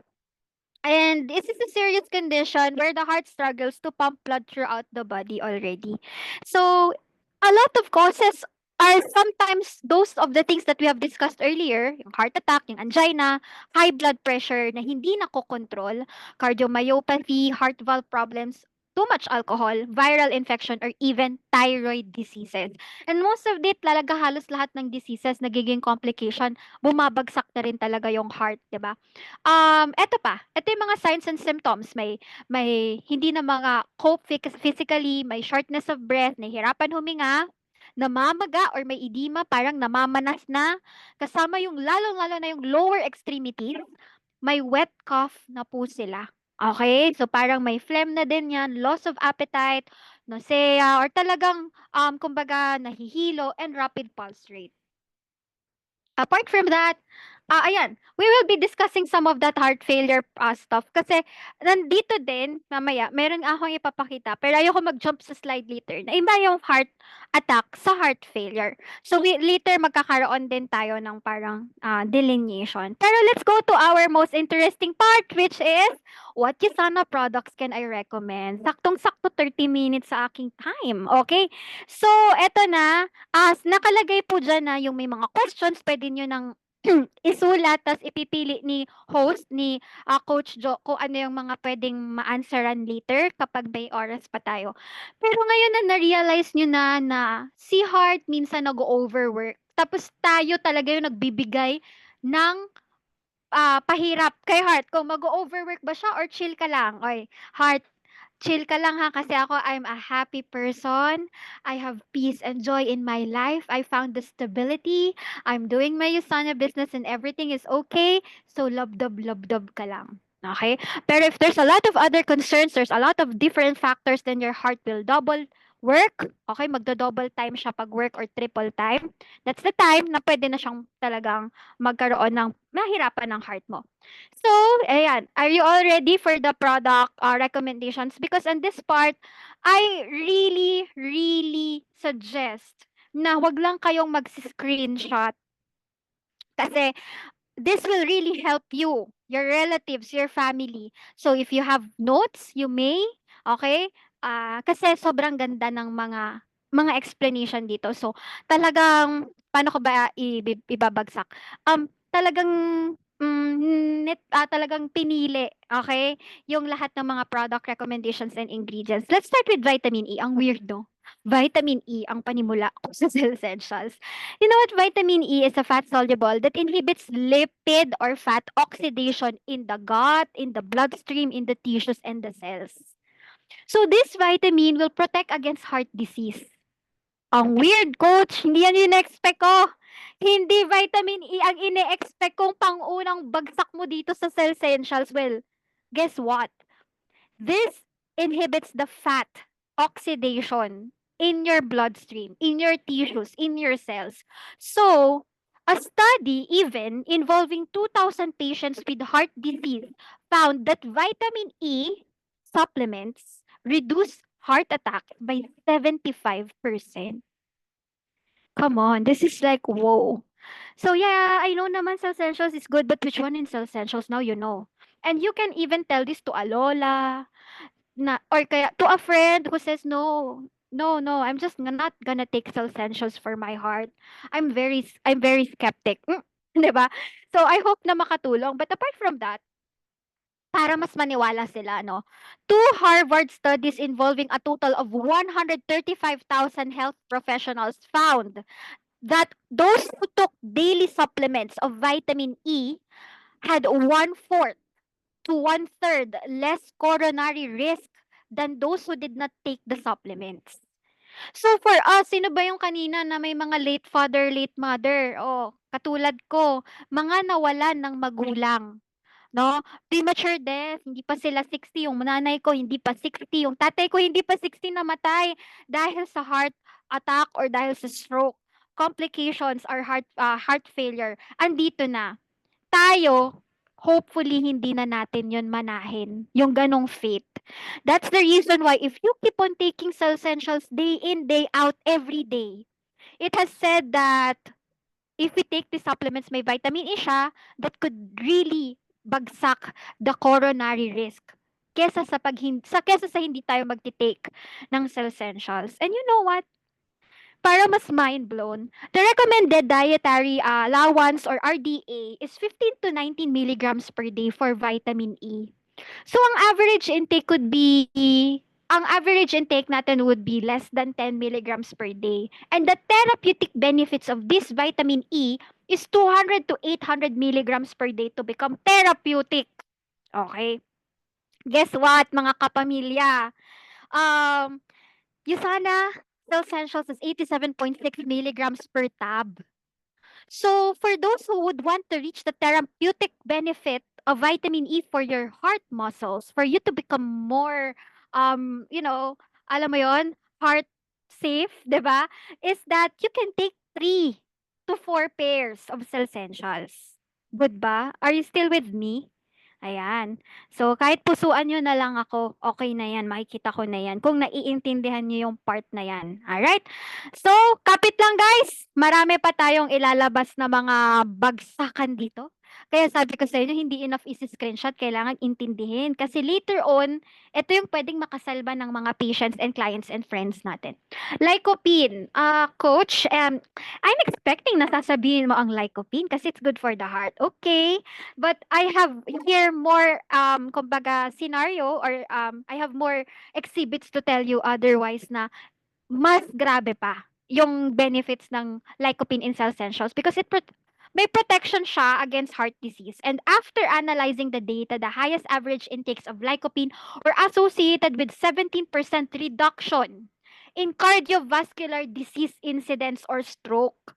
And this is a serious condition where the heart struggles to pump blood throughout the body already. So, a lot of causes are sometimes those of the things that we have discussed earlier, yung heart attack, yung angina, high blood pressure na hindi nakokontrol, cardiomyopathy, heart valve problems, too much alcohol, viral infection, or even thyroid diseases. And most of it, talaga halos lahat ng diseases, nagiging complication, bumabagsak na rin talaga yung heart, 'di ba? Eto pa, eto yung mga signs and symptoms. May hindi na mga cope physically, may shortness of breath, nahihirapan huminga, namamaga or may edema, parang namamanas na, kasama yung lalong-lalo na yung lower extremities, may wet cough na po sila. Okay? So parang may phlegm na din yan, loss of appetite, nausea, or talagang kumbaga nahihilo and rapid pulse rate. Apart from that, ayan, we will be discussing some of that heart failure stuff kasi nandito din mamaya meron akong ipapakita pero ayoko mag-jump sa slide later na iba yung heart attack sa heart failure. So later magkakaroon din tayo ng parang delineation. Pero let's go to our most interesting part which is what Kisana products can I recommend? Saktong-sakto 30 minutes sa aking time. Okay? So eto na, nakalagay po diyan na yung may mga questions pwede niyo nang isulat tas ipipili ni host ni Coach Jo kung ano yung mga pwedeng ma-answeran later kapag may oras pa tayo. Pero ngayon na na-realize niyo na si heart minsan nag-overwork. Tapos tayo talaga yung nagbibigay ng pahirap kay heart. Kung mag-overwork ba siya or chill ka lang? Oy, heart, chill ka lang ha kasi ako I'm a happy person. I have peace and joy in my life. I found the stability. I'm doing my Usana business and everything is okay. So love-dub ka lang. Okay? Pero if there's a lot of other concerns, there's a lot of different factors, then your heart will double work. Okay? Magdo-double time siya pag work or triple time. That's the time na pwede na siyang talagang magkaroon ng mahirapan ng heart mo. So, ayan. Are you all ready for the product recommendations? Because on this part, I really, really suggest na wag lang kayong mag-screenshot kasi this will really help you your relatives, your family. So if you have notes, you may, okay? Kasi sobrang ganda ng mga explanation dito. So talagang paano ko ba ibabagsak? Talagang talagang pinili, okay? Yung lahat ng mga product recommendations and ingredients. Let's start with vitamin E. Ang weird, no? Vitamin E ang panimula ko sa Cell Essentials. You know what? Vitamin E is a fat soluble that inhibits lipid or fat oxidation in the gut, in the bloodstream, in the tissues, and the cells. So this vitamin will protect against heart disease. Ang weird, coach. Hindi yan yung expect ko. Hindi vitamin E ang ine-expect kong pang-unang bagsak mo dito sa Cell Essentials. Well, guess what? This inhibits the fat oxidation in your bloodstream, in your tissues, in your cells. So, a study even involving 2,000 patients with heart disease found that vitamin E supplements reduce heart attack by 75%. Come on, this is like, whoa. So yeah, I know naman Cell Essentials is good, but which one in Cell Essentials? Now you know. And you can even tell this to a lola, na or kaya to a friend who says, "No, no, no, I'm just not gonna take Cell Essentials for my heart. I'm very skeptic." 'Di ba? So I hope na makatulong. But apart from that, para mas maniwala sila, no? Two Harvard studies involving a total of 135,000 health professionals found that those who took daily supplements of vitamin E had one-fourth to one-third less coronary risk than those who did not take the supplements. So for us, sino ba yung kanina na may mga late father, late mother? Oh, katulad ko, mga nawalan ng magulang. No? Premature death, hindi pa sila 60. Yung nanay ko, hindi pa 60. Yung tatay ko, hindi pa 60 namatay dahil sa heart attack or dahil sa stroke. Complications or heart failure. Andito na. Tayo, hopefully, hindi na natin yon manahin. Yung ganong fate. That's the reason why if you keep on taking Cell Essentials day in, day out, every day, it has said that if we take these supplements, may vitamin E siya that could really bagsak the coronary risk kesa sa hindi tayo magti-take ng Cell Essentials. And you know what? Para mas mind blown, the recommended dietary allowance or RDA is 15 to 19 milligrams per day for vitamin E. So ang average intake natin would be less than 10 milligrams per day. And the therapeutic benefits of this vitamin E is 200 to 800 milligrams per day to become therapeutic. Okay? Guess what, mga kapamilya? Usana Cell Essentials is 87.6 milligrams per tab. So, for those who would want to reach the therapeutic benefit of vitamin E for your heart muscles, for you to become more, alam mo yon, heart safe, 'di ba? Is that you can take 3 to 4 pairs of Cell Essentials. Good ba? Are you still with me? Ayan. So, kahit pusuan nyo na lang ako, okay na yan. Makikita ko na yan. Kung naiintindihan nyo yung part na yan. Alright? So, kapit lang guys. Marami pa tayong ilalabas na mga bagsakan dito. Kaya sabi ko sa inyo, hindi enough isi-screenshot. Kailangan intindihin. Kasi later on, ito yung pwedeng makasalba ng mga patients and clients and friends natin. Lycopene. Coach, I'm expecting na sasabihin mo ang lycopene kasi it's good for the heart. Okay. But I have here more kumbaga scenario or I have more exhibits to tell you otherwise na mas grabe pa yung benefits ng lycopene in Cell Essentials because may protection siya against heart disease. And after analyzing the data, the highest average intakes of lycopene were associated with 17% reduction in cardiovascular disease incidence or stroke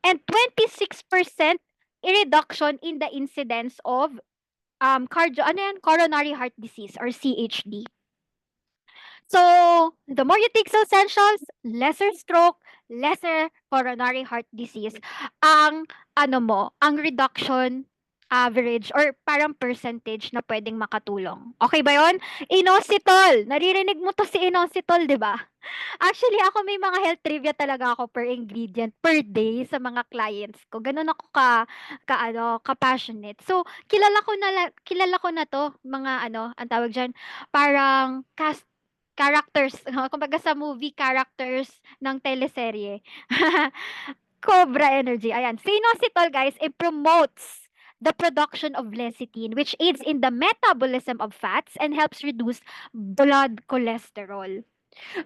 and 26% reduction in the incidence of coronary heart disease or CHD. So, the more you take Cell Essentials, lesser stroke, lesser coronary heart disease. Ang reduction average or parang percentage na pwedeng makatulong. Okay ba yon? Inositol. Naririnig mo to si inositol, di ba? Actually, ako may mga health trivia talaga ako per ingredient per day sa mga clients ko. Ganun ako ka-passionate. So, kilala ko na to, mga ang tawag diyan, parang characters, kumbaga sa movie characters ng teleserye. Cobra Energy. Ayan. Sinositol, guys, it promotes the production of lecithin, which aids in the metabolism of fats and helps reduce blood cholesterol.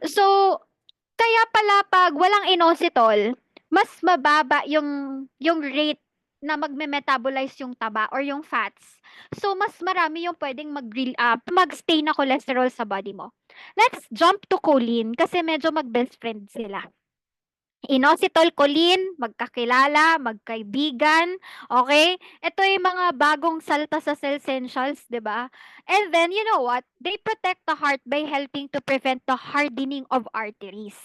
So, kaya pala 'pag walang inositol, mas mababa yung rate na magme-metabolize yung taba or yung fats. So, mas marami yung puwedeng mag-stay na cholesterol sa body mo. Let's jump to choline kasi medyo mag-best friend sila. Inositol, choline, magkakilala, magkaibigan, okay? Ito yung mga bagong salta sa Cellsentials, 'di ba? And then, you know what? They protect the heart by helping to prevent the hardening of arteries.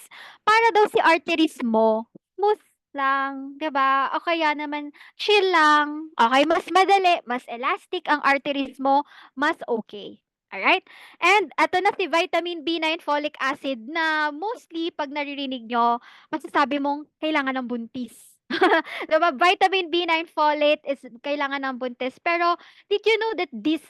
Para daw si arteries mo, smooth lang, 'di ba? O kaya naman chill lang. Okay, mas madali, mas elastic ang arteries mo, mas okay. Alright? And eto na si vitamin B9 folic acid na mostly 'pag naririnig nyo, masasabi mong kailangan ng buntis. 'Di ba, vitamin B9 folate is kailangan ng buntis. Pero did you know that this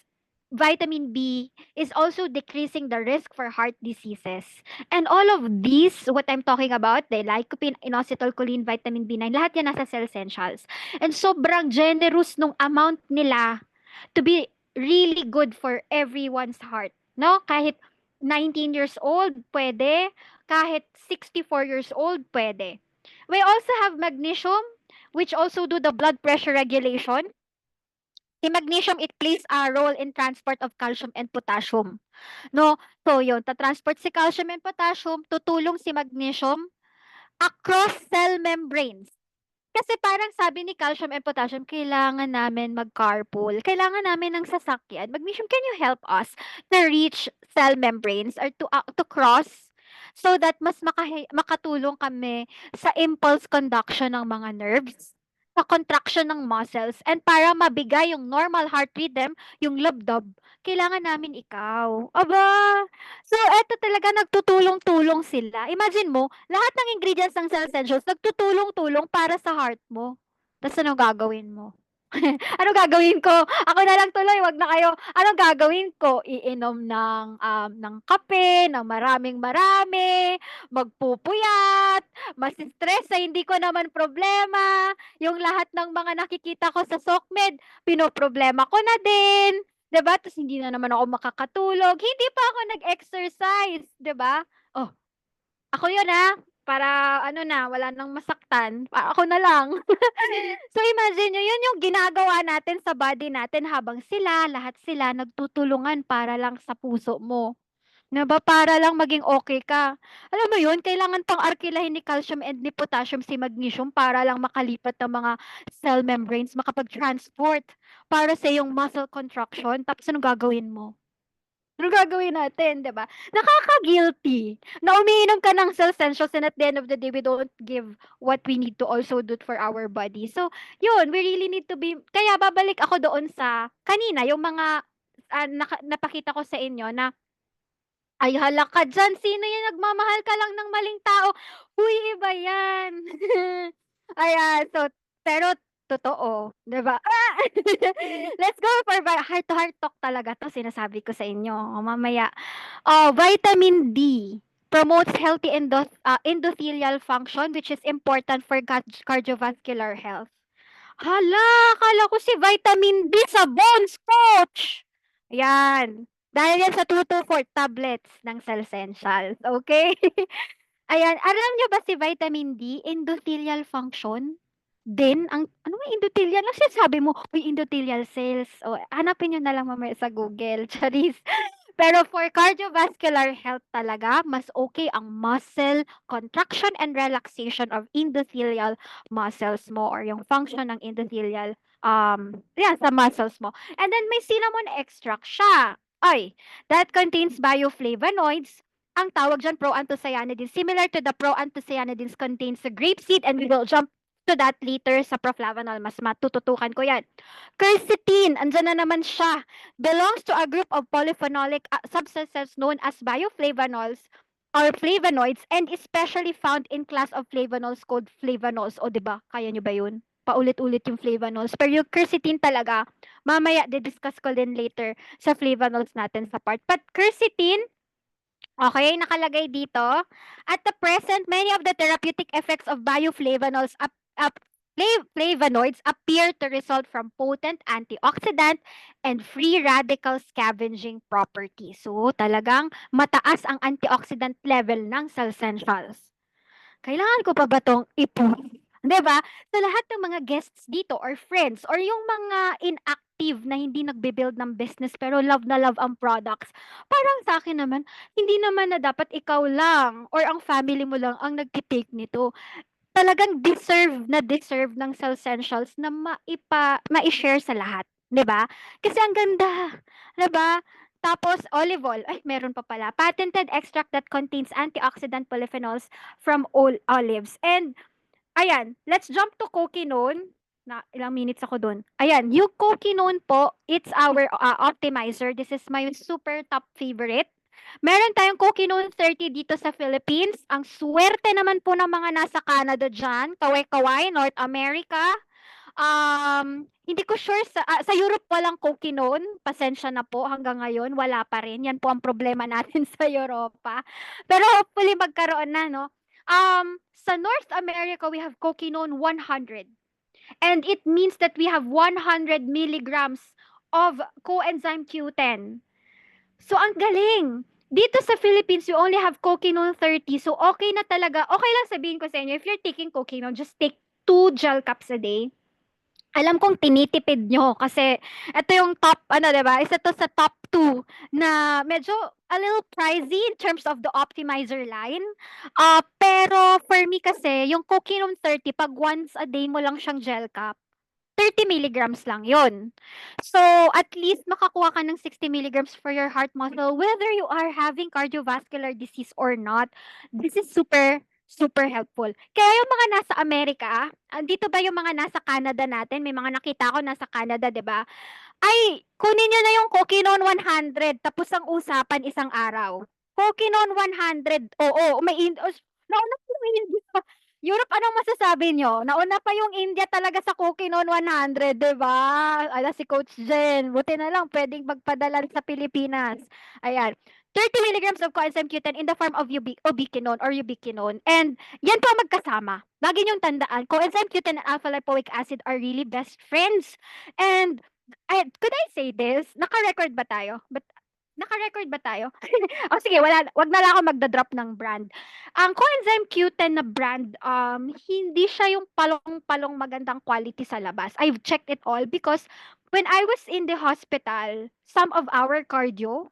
vitamin B is also decreasing the risk for heart diseases? And all of these, what I'm talking about, the lycopene, inositol, choline, vitamin B9, lahat yan nasa Cellsentials. And sobrang generous nung amount nila to be really good for everyone's heart, no? Kahit 19 years old, pwede. Kahit 64 years old, pwede. We also have magnesium, which also do the blood pressure regulation. Si magnesium, it plays a role in transport of calcium and potassium. No? So, yun, ta-transport si calcium and potassium, tutulong si magnesium across cell membranes. Kasi parang sabi ni calcium and potassium, kailangan namin mag-carpool. Kailangan namin ng sasakyan. Magnesium, can you help us to reach cell membranes or to cross so that mas makatulong kami sa impulse conduction ng mga nerves, sa contraction ng muscles, and para mabigay yung normal heart rhythm, yung labdab, kailangan namin ikaw. Aba! So, eto talaga nagtutulong-tulong sila. Imagine mo, lahat ng ingredients ng Cellsentials nagtutulong-tulong para sa heart mo. Tapos anong gagawin mo? Anong gagawin ko? Ako na lang tuloy, wag na kayo. Anong gagawin ko? Iinom ng kape, ng maraming-marami, magpupuyat, masi-stress sa hindi ko naman problema. Yung lahat ng mga nakikita ko sa SOCMED, pinoproblema ko na din. 'Di ba? Tapos hindi na naman ako makakatulog. Hindi pa ako nag-exercise, 'di ba? Oh, ako 'yun para ano na, wala nang masaktan. Ako na lang. So imagine niyo 'yun yung ginagawa natin sa body natin habang lahat sila nagtutulungan para lang sa puso mo. 'Di ba, para lang maging okay ka. Alam mo 'yun, kailangan pang arkilahin ni calcium and ni potassium si magnesium para lang makalipat ng mga cell membranes, makapag-transport para sa iyong muscle contraction. Tapos anong gagawin mo? Anong gagawin natin, 'di ba? Nakaka-guilty na umiinom ka ng Cellsentials and at the end of the day, we don't give what we need to also do for our body. So, 'yun, we really need to be kaya babalik ako doon sa kanina, yung mga, napakita ko sa inyo na, "Ay, hala ka diyan, sino 'yan, nagmamahal ka lang ng maling tao." Uy, iba 'yan. Ayan, so pero totoo, 'di ba? Let's go for heart to heart talk talaga 'to, sinasabi ko sa inyo, mamaya. Vitamin D promotes healthy endothelial function, which is important for cardiovascular health. Hala, akala ko si vitamin D sa bones, coach. Yan. Dahil yan sa 224 tablets ng Cellsentials, okay? Ayan, alam niyo ba si vitamin D, endothelial function din ang ano nga endothelial? Ano sinasabi mo? Uy, endothelial cells. O, hanapin niyo na lang mamaya sa Google, charis. Pero for cardiovascular health talaga, mas okay ang muscle contraction and relaxation of endothelial muscles mo or yung function ng endothelial sa muscles mo. And then may cinnamon extract siya. Ay, that contains bioflavonoids. Ang tawag dyan proanthocyanidins. Similar to the proanthocyanidins contains the grapeseed, and we will jump to that later sa proflavanol. Mas matututukan ko yan. Quercetin, andyan na naman siya. Belongs to a group of polyphenolic substances known as bioflavonols or flavonoids and especially found in class of flavonols called flavanols. O, di ba? Kaya nyo ba yun? Paulit-ulit yung flavanols. Pero yung quercetin talaga, mamaya, discuss ko din later sa flavanols natin sa part. But quercetin, okay, nakalagay dito. At the present, many of the therapeutic effects of bioflavonols flavonoids appear to result from potent antioxidant and free radical scavenging properties. So, talagang mataas ang antioxidant level ng Cellsentials. Kailangan ko pa ba 'tong i-prove? 'Di ba? Sa lahat ng mga guests dito or friends or yung mga inactive na hindi nagbe-build ng business pero love na love ang products, parang sa akin naman, hindi naman na dapat ikaw lang or ang family mo lang ang nagte-take nito. Talagang deserve ng Cellsentials na mai-share sa lahat, 'di ba? Kasi ang ganda, 'di ba? Tapos olive oil, ay meron pa pala, patented extract that contains antioxidant polyphenols from olives. And ayan, let's jump to coquinone. Na ilang minutes ako dun. Ayan, yung coquinone po, it's our optimizer. This is my super top favorite. Meron tayong coquinone 30 dito sa Philippines. Ang swerte naman po ng mga nasa Canada dyan, kaway-kaway, North America. Hindi ko sure sa Europe walang coquinone. Pasensya na po hanggang ngayon wala pa rin. Yan po ang problema natin sa Europa. Pero hopefully magkaroon na, no? Sa North America we have coquinone 100. And it means that we have 100 milligrams of coenzyme Q10. So ang galing. Dito sa Philippines, you only have coquinone 30. So okay na talaga. Okay lang sabihin ko sa inyo, if you're taking coquinone, just take 2 gel caps a day. Alam kong tinitipid nyo kasi ito yung top, ano, 'di ba? Isa to sa top 2 na medyo a little pricey in terms of the optimizer line. Pero for me kasi, yung coquinone 30, pag once a day mo lang siyang gel cap, 30 milligrams lang yun. So, at least makakuha ka ng 60 milligrams for your heart muscle, whether you are having cardiovascular disease or not. This is super, super helpful. Kaya yung mga nasa Amerika, andito ba yung mga nasa Canada natin? May mga nakita ako nasa Canada, di ba? Ay, kunin nyo na yung coquinone 100, tapos ang usapan isang araw. Coquinone 100, oo, nauna pa yung India. Europe, anong masasabi nyo? Nauna pa yung India talaga sa coquinone 100, di ba? Ala, si Coach Jen, buti na lang, pwedeng magpadala sa Pilipinas. Ayan. 30 milligrams of coenzyme Q10 in the form of ubiquinone or ubiquinone. And yan po ang magkasama. Lagi niyong tandaan, coenzyme Q10 and alpha-lipoic acid are really best friends. And could I say this? Naka-record ba tayo? Naka-record ba tayo? O sige, wag na lang ako magda-drop ng brand. Ang coenzyme Q10 na brand, hindi siya yung palong-palong magandang quality sa labas. I've checked it all because when I was in the hospital, some of our cardio,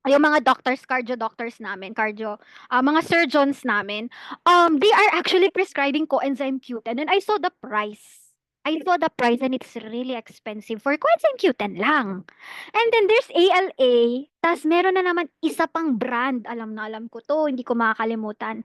yung mga cardio doctors namin, mga surgeons namin, they are actually prescribing coenzyme Q10 and I saw the price. And it's really expensive for coenzyme Q10 lang. And then there's ALA, tas meron na naman isa pang brand, alam na alam ko to, hindi ko makakalimutan.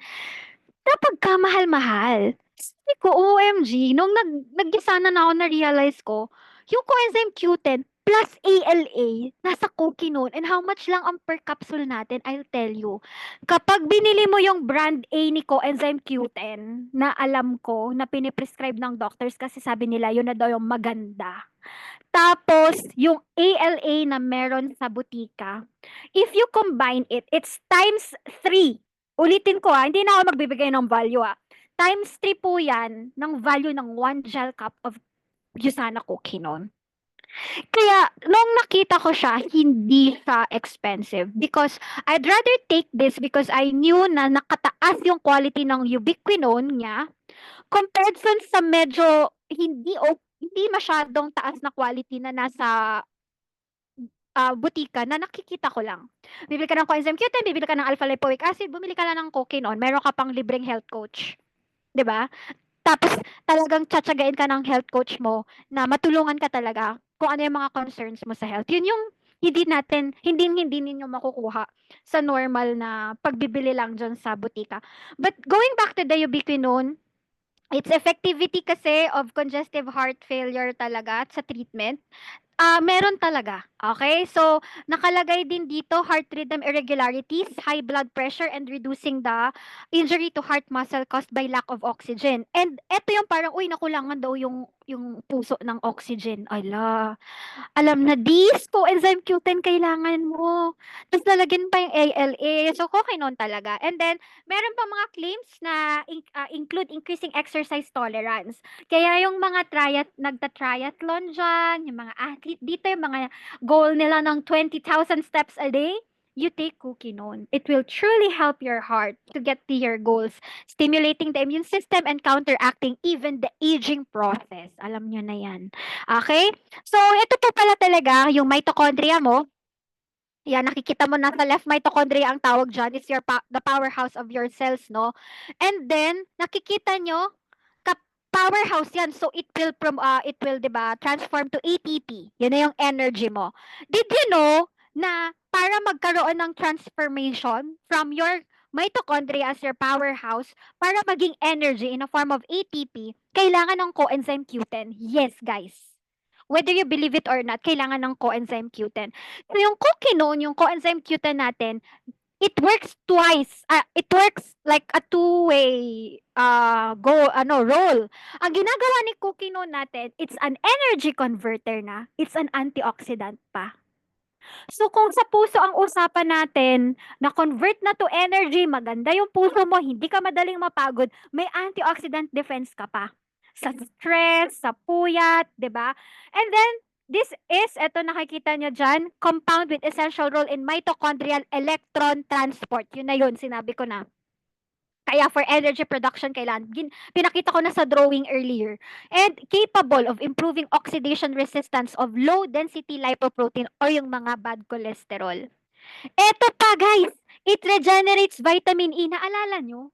Kapag kamahal-mahal, sabi ko, OMG, nung nag-gisa na ako, na-realize ko, yung coenzyme Q10 plus ALA, nasa coquinone, and how much lang ang per capsule natin, I'll tell you. Kapag binili mo yung brand A ni coenzyme Q10, na alam ko, na piniprescribe ng doctors kasi sabi nila, yun na daw yung maganda. Tapos, yung ALA na meron sa butika, if you combine it, it's times 3. Ulitin ko hindi na ako magbibigay ng value Times 3 po yan ng value ng 1 gel cup of Usana coquinone. Kaya, nung nakita ko siya, hindi siya expensive because I'd rather take this because I knew na nakataas yung quality ng ubiquinone niya compared sa medyo hindi masyadong taas na quality na nasa butika na nakikita ko lang. Bibili ka ng coenzyme Q10, bibili ka ng alpha-lipoic acid, bumili ka lang ng coquinone, meron ka pang libreng health coach. 'Di ba? Tapos talagang tsatsagain ka ng health coach mo na matulungan ka talaga kung ano yung mga concerns mo sa health. Yun yung hindi ninyo makukuha sa normal na pagbibili lang dyan sa butika. But going back to the ubiquinone, its effectivity kasi of congestive heart failure talaga sa treatment, meron talaga, okay? So, nakalagay din dito heart rhythm irregularities, high blood pressure, and reducing the injury to heart muscle caused by lack of oxygen. And eto yung parang, uy, nakulangan daw yung puso ng oxygen. Ala, alam na this, coenzyme Q10 kailangan mo. Tapos lalagyan pa yung ALA. So, kokinon talaga. And then, meron pa mga claims na include increasing exercise tolerance. Kaya yung mga nagta-triathlon dyan, yung mga athlete dito, yung mga goal nila ng 20,000 steps a day, you take Kukinon. It will truly help your heart to get to your goals, stimulating the immune system and counteracting even the aging process. Alam nyo na yan. Okay? So, ito po pala talaga yung mitochondria mo. Yan, nakikita mo na sa left mitochondria ang tawag dyan is the powerhouse of your cells, no? And then, nakikita nyo, powerhouse yan. So, it will, di ba, transform to ATP. Yun na yung energy mo. Did you know na para magkaroon ng transformation from your mitochondria as your powerhouse para maging energy in a form of ATP, kailangan ng coenzyme Q10. Yes, guys. Whether you believe it or not, kailangan ng coenzyme Q10. So, yung kukinone, yung coenzyme Q10 natin, it works twice. It works like a two-way role. Ang ginagawa ni kukinone natin, it's an energy converter na. It's an antioxidant pa. So, kung sa puso ang usapan natin, na-convert na to energy, maganda yung puso mo, hindi ka madaling mapagod, may antioxidant defense ka pa. Sa stress, sa puyat, 'di ba? And then, this is, eto nakikita nyo dyan, compound with essential role in mitochondrial electron transport. Yun na yun, sinabi ko na. Kaya for energy production, kailangan, pinakita ko na sa drawing earlier. And capable of improving oxidation resistance of low-density lipoprotein or yung mga bad cholesterol. Eto pa guys, it regenerates vitamin E. Naalala nyo?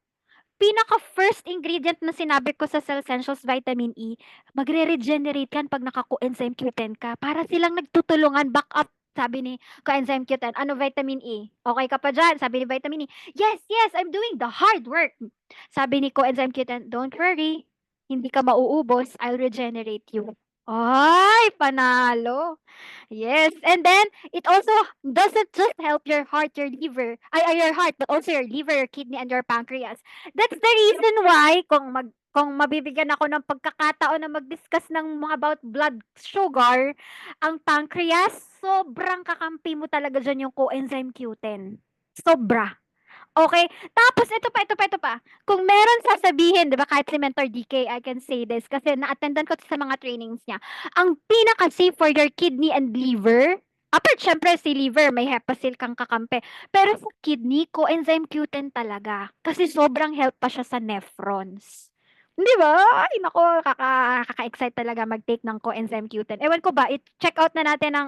Pinaka-first ingredient na sinabi ko sa Cell Essentials Vitamin E, magre-regenerate yan pag naka-coenzyme Q10 ka. Para silang nagtutulungan, back up, sabi ni coenzyme Q10. Ano vitamin E? Okay ka pa dyan? Sabi ni vitamin E, yes, I'm doing the hard work. Sabi ni coenzyme Q10, don't worry, hindi ka mauubos, I'll regenerate you. Ay, panalo. Yes, and then it also doesn't just help your heart, your liver, your heart, but also your liver, your kidney, and your pancreas. That's the reason why kung mabibigyan ako ng pagkakataon na mag-discuss ng mga about blood sugar, ang pancreas, sobrang kakampi mo talaga dyan yung coenzyme Q10. Sobra. Okay, tapos ito pa. Kung meron sasabihin, 'di ba, kahit si Mentor DK, I can say this kasi na-attendan ko sa mga trainings niya. Ang pinaka-safe for your kidney and liver, apart syempre si liver, may hepasil kang kakampi. Pero sa kidney, coenzyme Q10 talaga. Kasi sobrang help pa siya sa nephrons. Di ba? Ay, nako, kaka-excite talaga mag-take ng coenzyme Q10. Ewan ko ba, check out na natin ang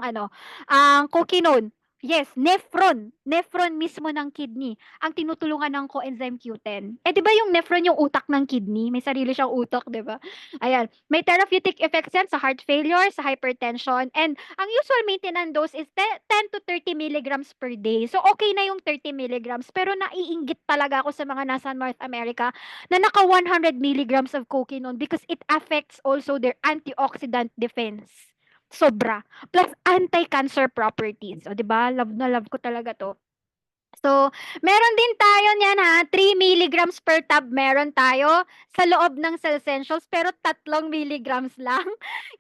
ang Cokinone. Yes, nephron. Nephron mismo ng kidney ang tinutulungan ng coenzyme Q10. Eh, di ba yung nephron yung utak ng kidney? May sarili siyang utak, di ba? Ayan. May therapeutic effects yan sa heart failure, sa hypertension, and ang usual maintenance dose is 10 to 30 milligrams per day. So, okay na yung 30 milligrams, pero naiinggit talaga ako sa mga nasa North America na naka 100 milligrams of coquinone because it affects also their antioxidant defense. Sobra. Plus anti-cancer properties. O, 'di ba? Love na love ko talaga 'to. So, meron din tayo niyan ha, 3 milligrams per tab meron tayo sa loob ng Cell Essentials pero 3 milligrams lang.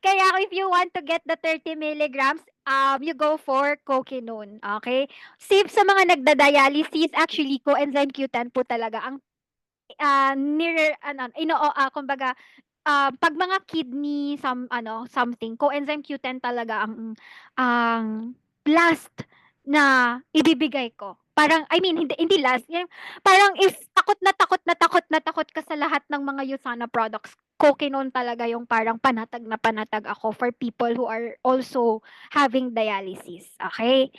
Kaya if you want to get the 30 milligrams, you go for coquinone. Okay? Safe sa mga nagda-dialysis, actually coenzyme Q10 po talaga ang kumbaga pag mga kidney something, coenzyme Q10 talaga ang last na ibibigay ko. Parang I mean hindi last, parang if takot ka sa lahat ng mga USANA products, Coquinone talaga yung parang panatag na panatag ako for people who are also having dialysis. Okay?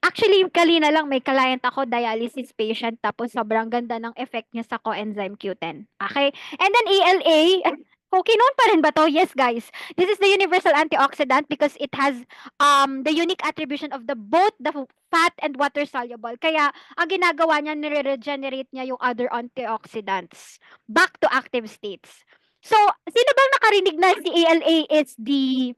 Actually, kanina lang may client ako, dialysis patient, tapos sobrang ganda ng effect niya sa coenzyme Q10. Okay? And then ALA, coquinone pa rin ba to? Yes, guys. This is the universal antioxidant because it has the unique attribution of both the fat and water soluble. Kaya ang ginagawa niya, nire-regenerate niya yung other antioxidants back to active states. So, sino bang nakarinig na si ALA is the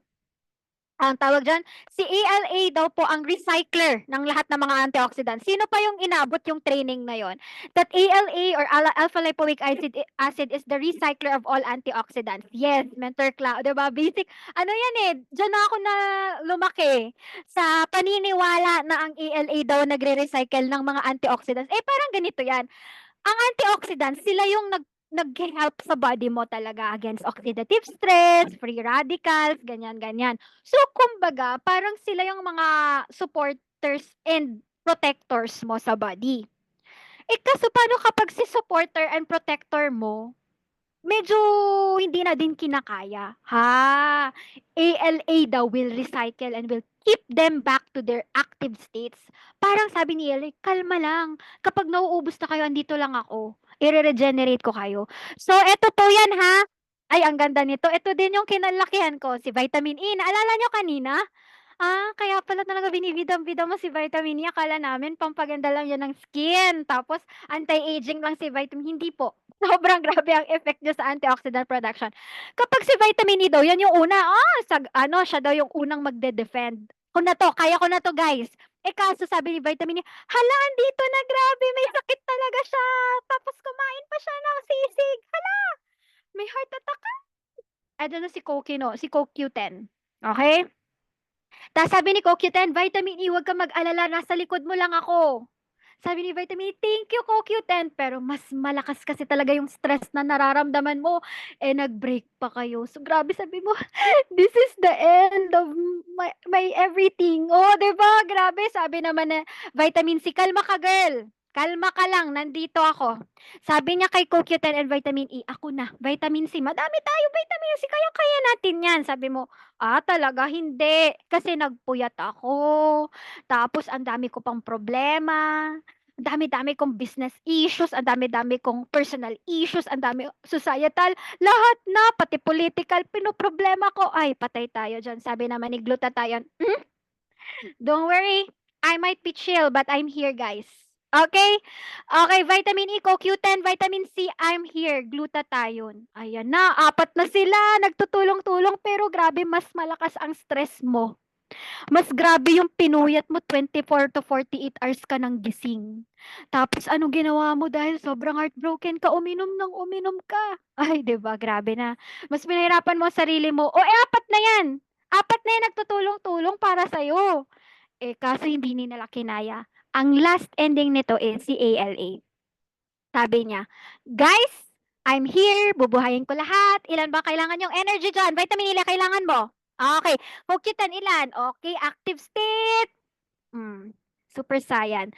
ang tawag diyan, si ALA daw po ang recycler ng lahat ng mga antioxidants. Sino pa yung inabot yung training na yon? That ALA or alpha lipoic acid is the recycler of all antioxidants. Yes, Mentor Cloud, 'di ba? Basic ano yan eh, diyan na ako na lumaki sa paniniwala na ang ALA daw nagre-recycle ng mga antioxidants. Eh parang ganito yan. Ang antioxidants, sila yung nag-help sa body mo talaga against oxidative stress, free radicals, ganyan-ganyan. So, kumbaga, parang sila yung mga supporters and protectors mo sa body. Eh, kaso paano kapag si supporter and protector mo, medyo hindi na din kinakaya? Ha? ALA daw will recycle and will keep them back to their active states. Parang sabi ni ALA, kalma lang. Kapag nauubos na kayo, andito lang ako. I-regenerate ko kayo. So, eto po yan ha. Ay, ang ganda nito. Ito din yung kinalakihan ko, si vitamin E. Naalala nyo kanina? Kaya pala talaga binibidang-bidang mo si vitamin E. Akala namin pampaganda lang yan ng skin. Tapos, anti-aging lang si vitamin. Hindi po. Sobrang grabe ang effect niya sa antioxidant production. Kapag si vitamin E daw, yan yung una. Siya daw yung unang magde-defend. Kaya ko na to guys. Eh kaso sabi ni vitamin E, hala, andito na grabe, may sakit talaga siya. Tapos kumain pa siya ng sisig. Hala, may heart attack ka. Na si CoQ10. Okay? Tapos sabi ni CoQ10, vitamin E, huwag ka mag-alala, nasa likod mo lang ako. Sabi ni vitamin E, thank you CoQ10, pero mas malakas kasi talaga yung stress na nararamdaman mo. Eh, nag-break pa kayo. So, grabe sabi mo, this is the end of my everything. Oh, 'di ba? Grabe, sabi naman na vitamin C, kalma ka girl. Kalma ka lang, nandito ako. Sabi niya kay CoQ10 and vitamin E, ako na, vitamin C, madami tayo vitamin C, kaya-kaya natin yan. Sabi mo, talaga hindi. Kasi nagpuyat ako. Tapos, ang dami ko pang problema. Ang dami-dami kong business issues, ang dami-dami kong personal issues, ang dami societal, lahat na, pati political, pinoproblema ko. Ay, patay tayo dyan. Sabi naman ni glutathione, don't worry, I might be chill, but I'm here, guys. Okay? Okay, vitamin E, CoQ10, vitamin C, I'm here. Glutathione. Ayan na, 4 na sila. Nagtutulong-tulong, pero grabe, mas malakas ang stress mo. Mas grabe yung pinuyat mo, 24 to 48 hours ka nang gising. Tapos anong ginawa mo dahil sobrang heartbroken ka, uminom ka. Ay, 'di ba? Grabe na. Mas pinahirapan mo ang sarili mo. O, 4 na 'yan. 4 na 'yan nagtutulong-tulong para sa kaso hindi ni nila kinaya. Ang last ending nito is si ALA. Sabi niya, guys, I'm here, bubuhayin ko lahat. Ilan ba kailangan yung energy dyan? Vitamin ilan kailangan mo? Okay. CoQ10 ilan? Okay, active state. Super saiyan.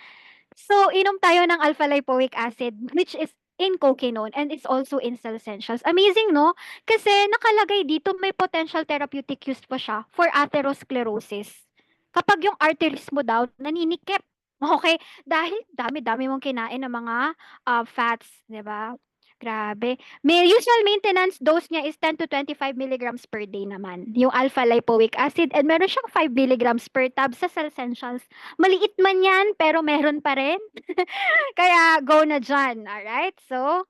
So, inom tayo ng alpha lipoic acid, which is in coquinone and it's also in Cell Essentials. Amazing, no? Kasi nakalagay dito may potential therapeutic use pa siya for atherosclerosis. Kapag yung arteries mo daw naninikip. Okay? Dahil dami-dami mong kinain ng mga fats, 'di ba? Grabe. May usual maintenance dose niya is 10 to 25 milligrams per day naman. Yung alpha lipoic acid and meron siyang 5 milligrams per tab sa Cell Essentials. Maliit man yan, pero meron pa rin. Kaya go na dyan. Alright? So,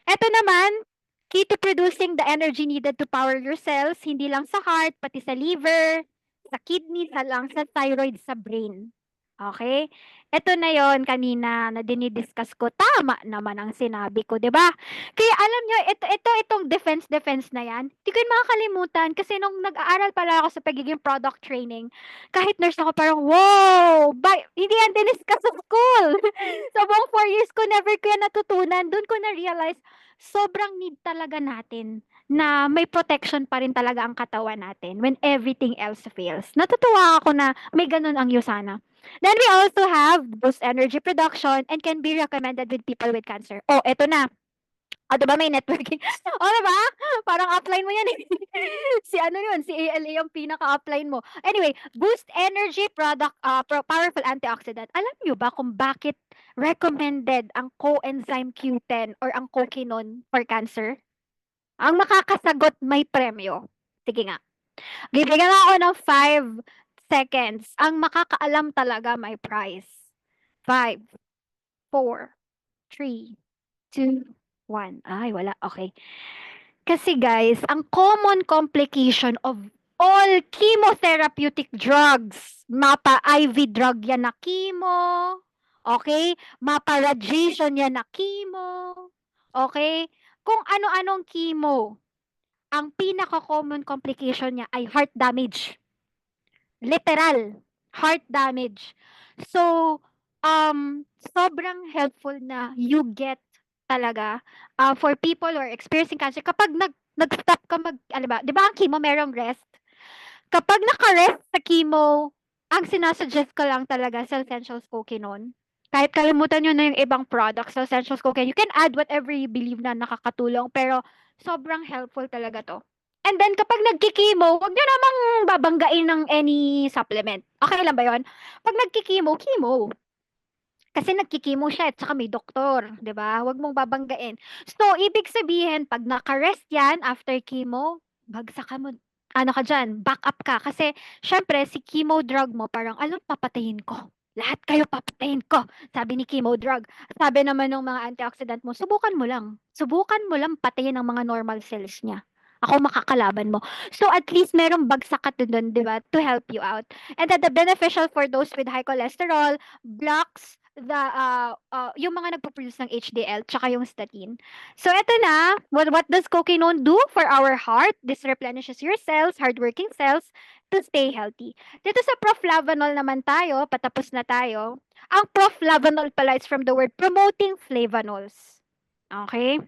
eto naman, key to producing the energy needed to power your cells, hindi lang sa heart, pati sa liver, sa kidney, sa lungs, sa thyroid, sa brain. Okay? Ito na yon kanina na dinidiscuss ko. Tama naman ang sinabi ko, 'di ba? Kaya alam nyo, itong defense na yan, hindi ko yun makakalimutan kasi nung nag-aaral pala ako sa pagiging product training, kahit nurse ako parang, wow! Hindi yan diniscuss sa school. Sa buong 4 years ko, never ko yan natutunan. Doon ko na-realize, sobrang need talaga natin na may protection pa rin talaga ang katawan natin when everything else fails. Natutuwa ako na may ganun ang Usana. Then we also have boost energy production and can be recommended with people with cancer. Oh, eto na. Diba may networking? Diba? Parang upline mo yan eh. Si ALA yung pinaka-upline mo. Anyway, boost energy product, powerful antioxidant. Alam nyo ba kung bakit recommended ang coenzyme Q10 or ang coquinone for cancer? Ang makakasagot may premyo. Sige nga. Bibigyan ako ng 5 seconds. Ang makakaalam talaga may prize. 5, 4, 3, 2, 1. Ay, wala. Okay. Kasi guys, ang common complication of all chemotherapeutic drugs, mapa IV drug yan na chemo, okay? Mapa radiation yan na chemo, okay? Kung ano-anong chemo, ang pinaka-common complication niya ay heart damage. Literal, heart damage. So, sobrang helpful na you get talaga for people who are experiencing cancer. Kapag nag-stop ka ano ba, di ba ang chemo merong rest? Kapag naka-rest sa chemo, ang sinasuggest ko lang talaga sa essentials coquinone. Kahit kalimutan nyo na yung ibang products sa essentials coquinone, you can add whatever you believe na nakakatulong, pero sobrang helpful talaga to. And then kapag nagki-chemo, wag nyo namang babanggain ng any supplement. Okay lang ba yon? Pag nagki-chemo, chemo. Kasi nagki-chemo siya at saka may doktor, 'di ba? Wag mong babanggain. So, ibig sabihin, pag naka-rest yan after chemo, bagsak ka mo. Ano ka dyan, back up ka. Kasi, syempre, si chemo drug mo, parang, alam, papatayin ko. Lahat kayo papatayin ko. Sabi ni chemo drug. Sabi naman ng mga antioxidant mo, subukan mo lang. Subukan mo lang patayin ang mga normal cells niya. Ako makakalaban mo. So, at least merong bagsak ka dun, di ba? To help you out. And then, the beneficial for those with high cholesterol, blocks yung mga nagpo-produce ng HDL tsaka yung statin. So eto na, what does coquinone do for our heart? This replenishes your cells, hardworking cells, to stay healthy. Dito sa proflavanol naman tayo, patapos na tayo. Ang proflavanol pala is from the word promoting flavanols. Okay?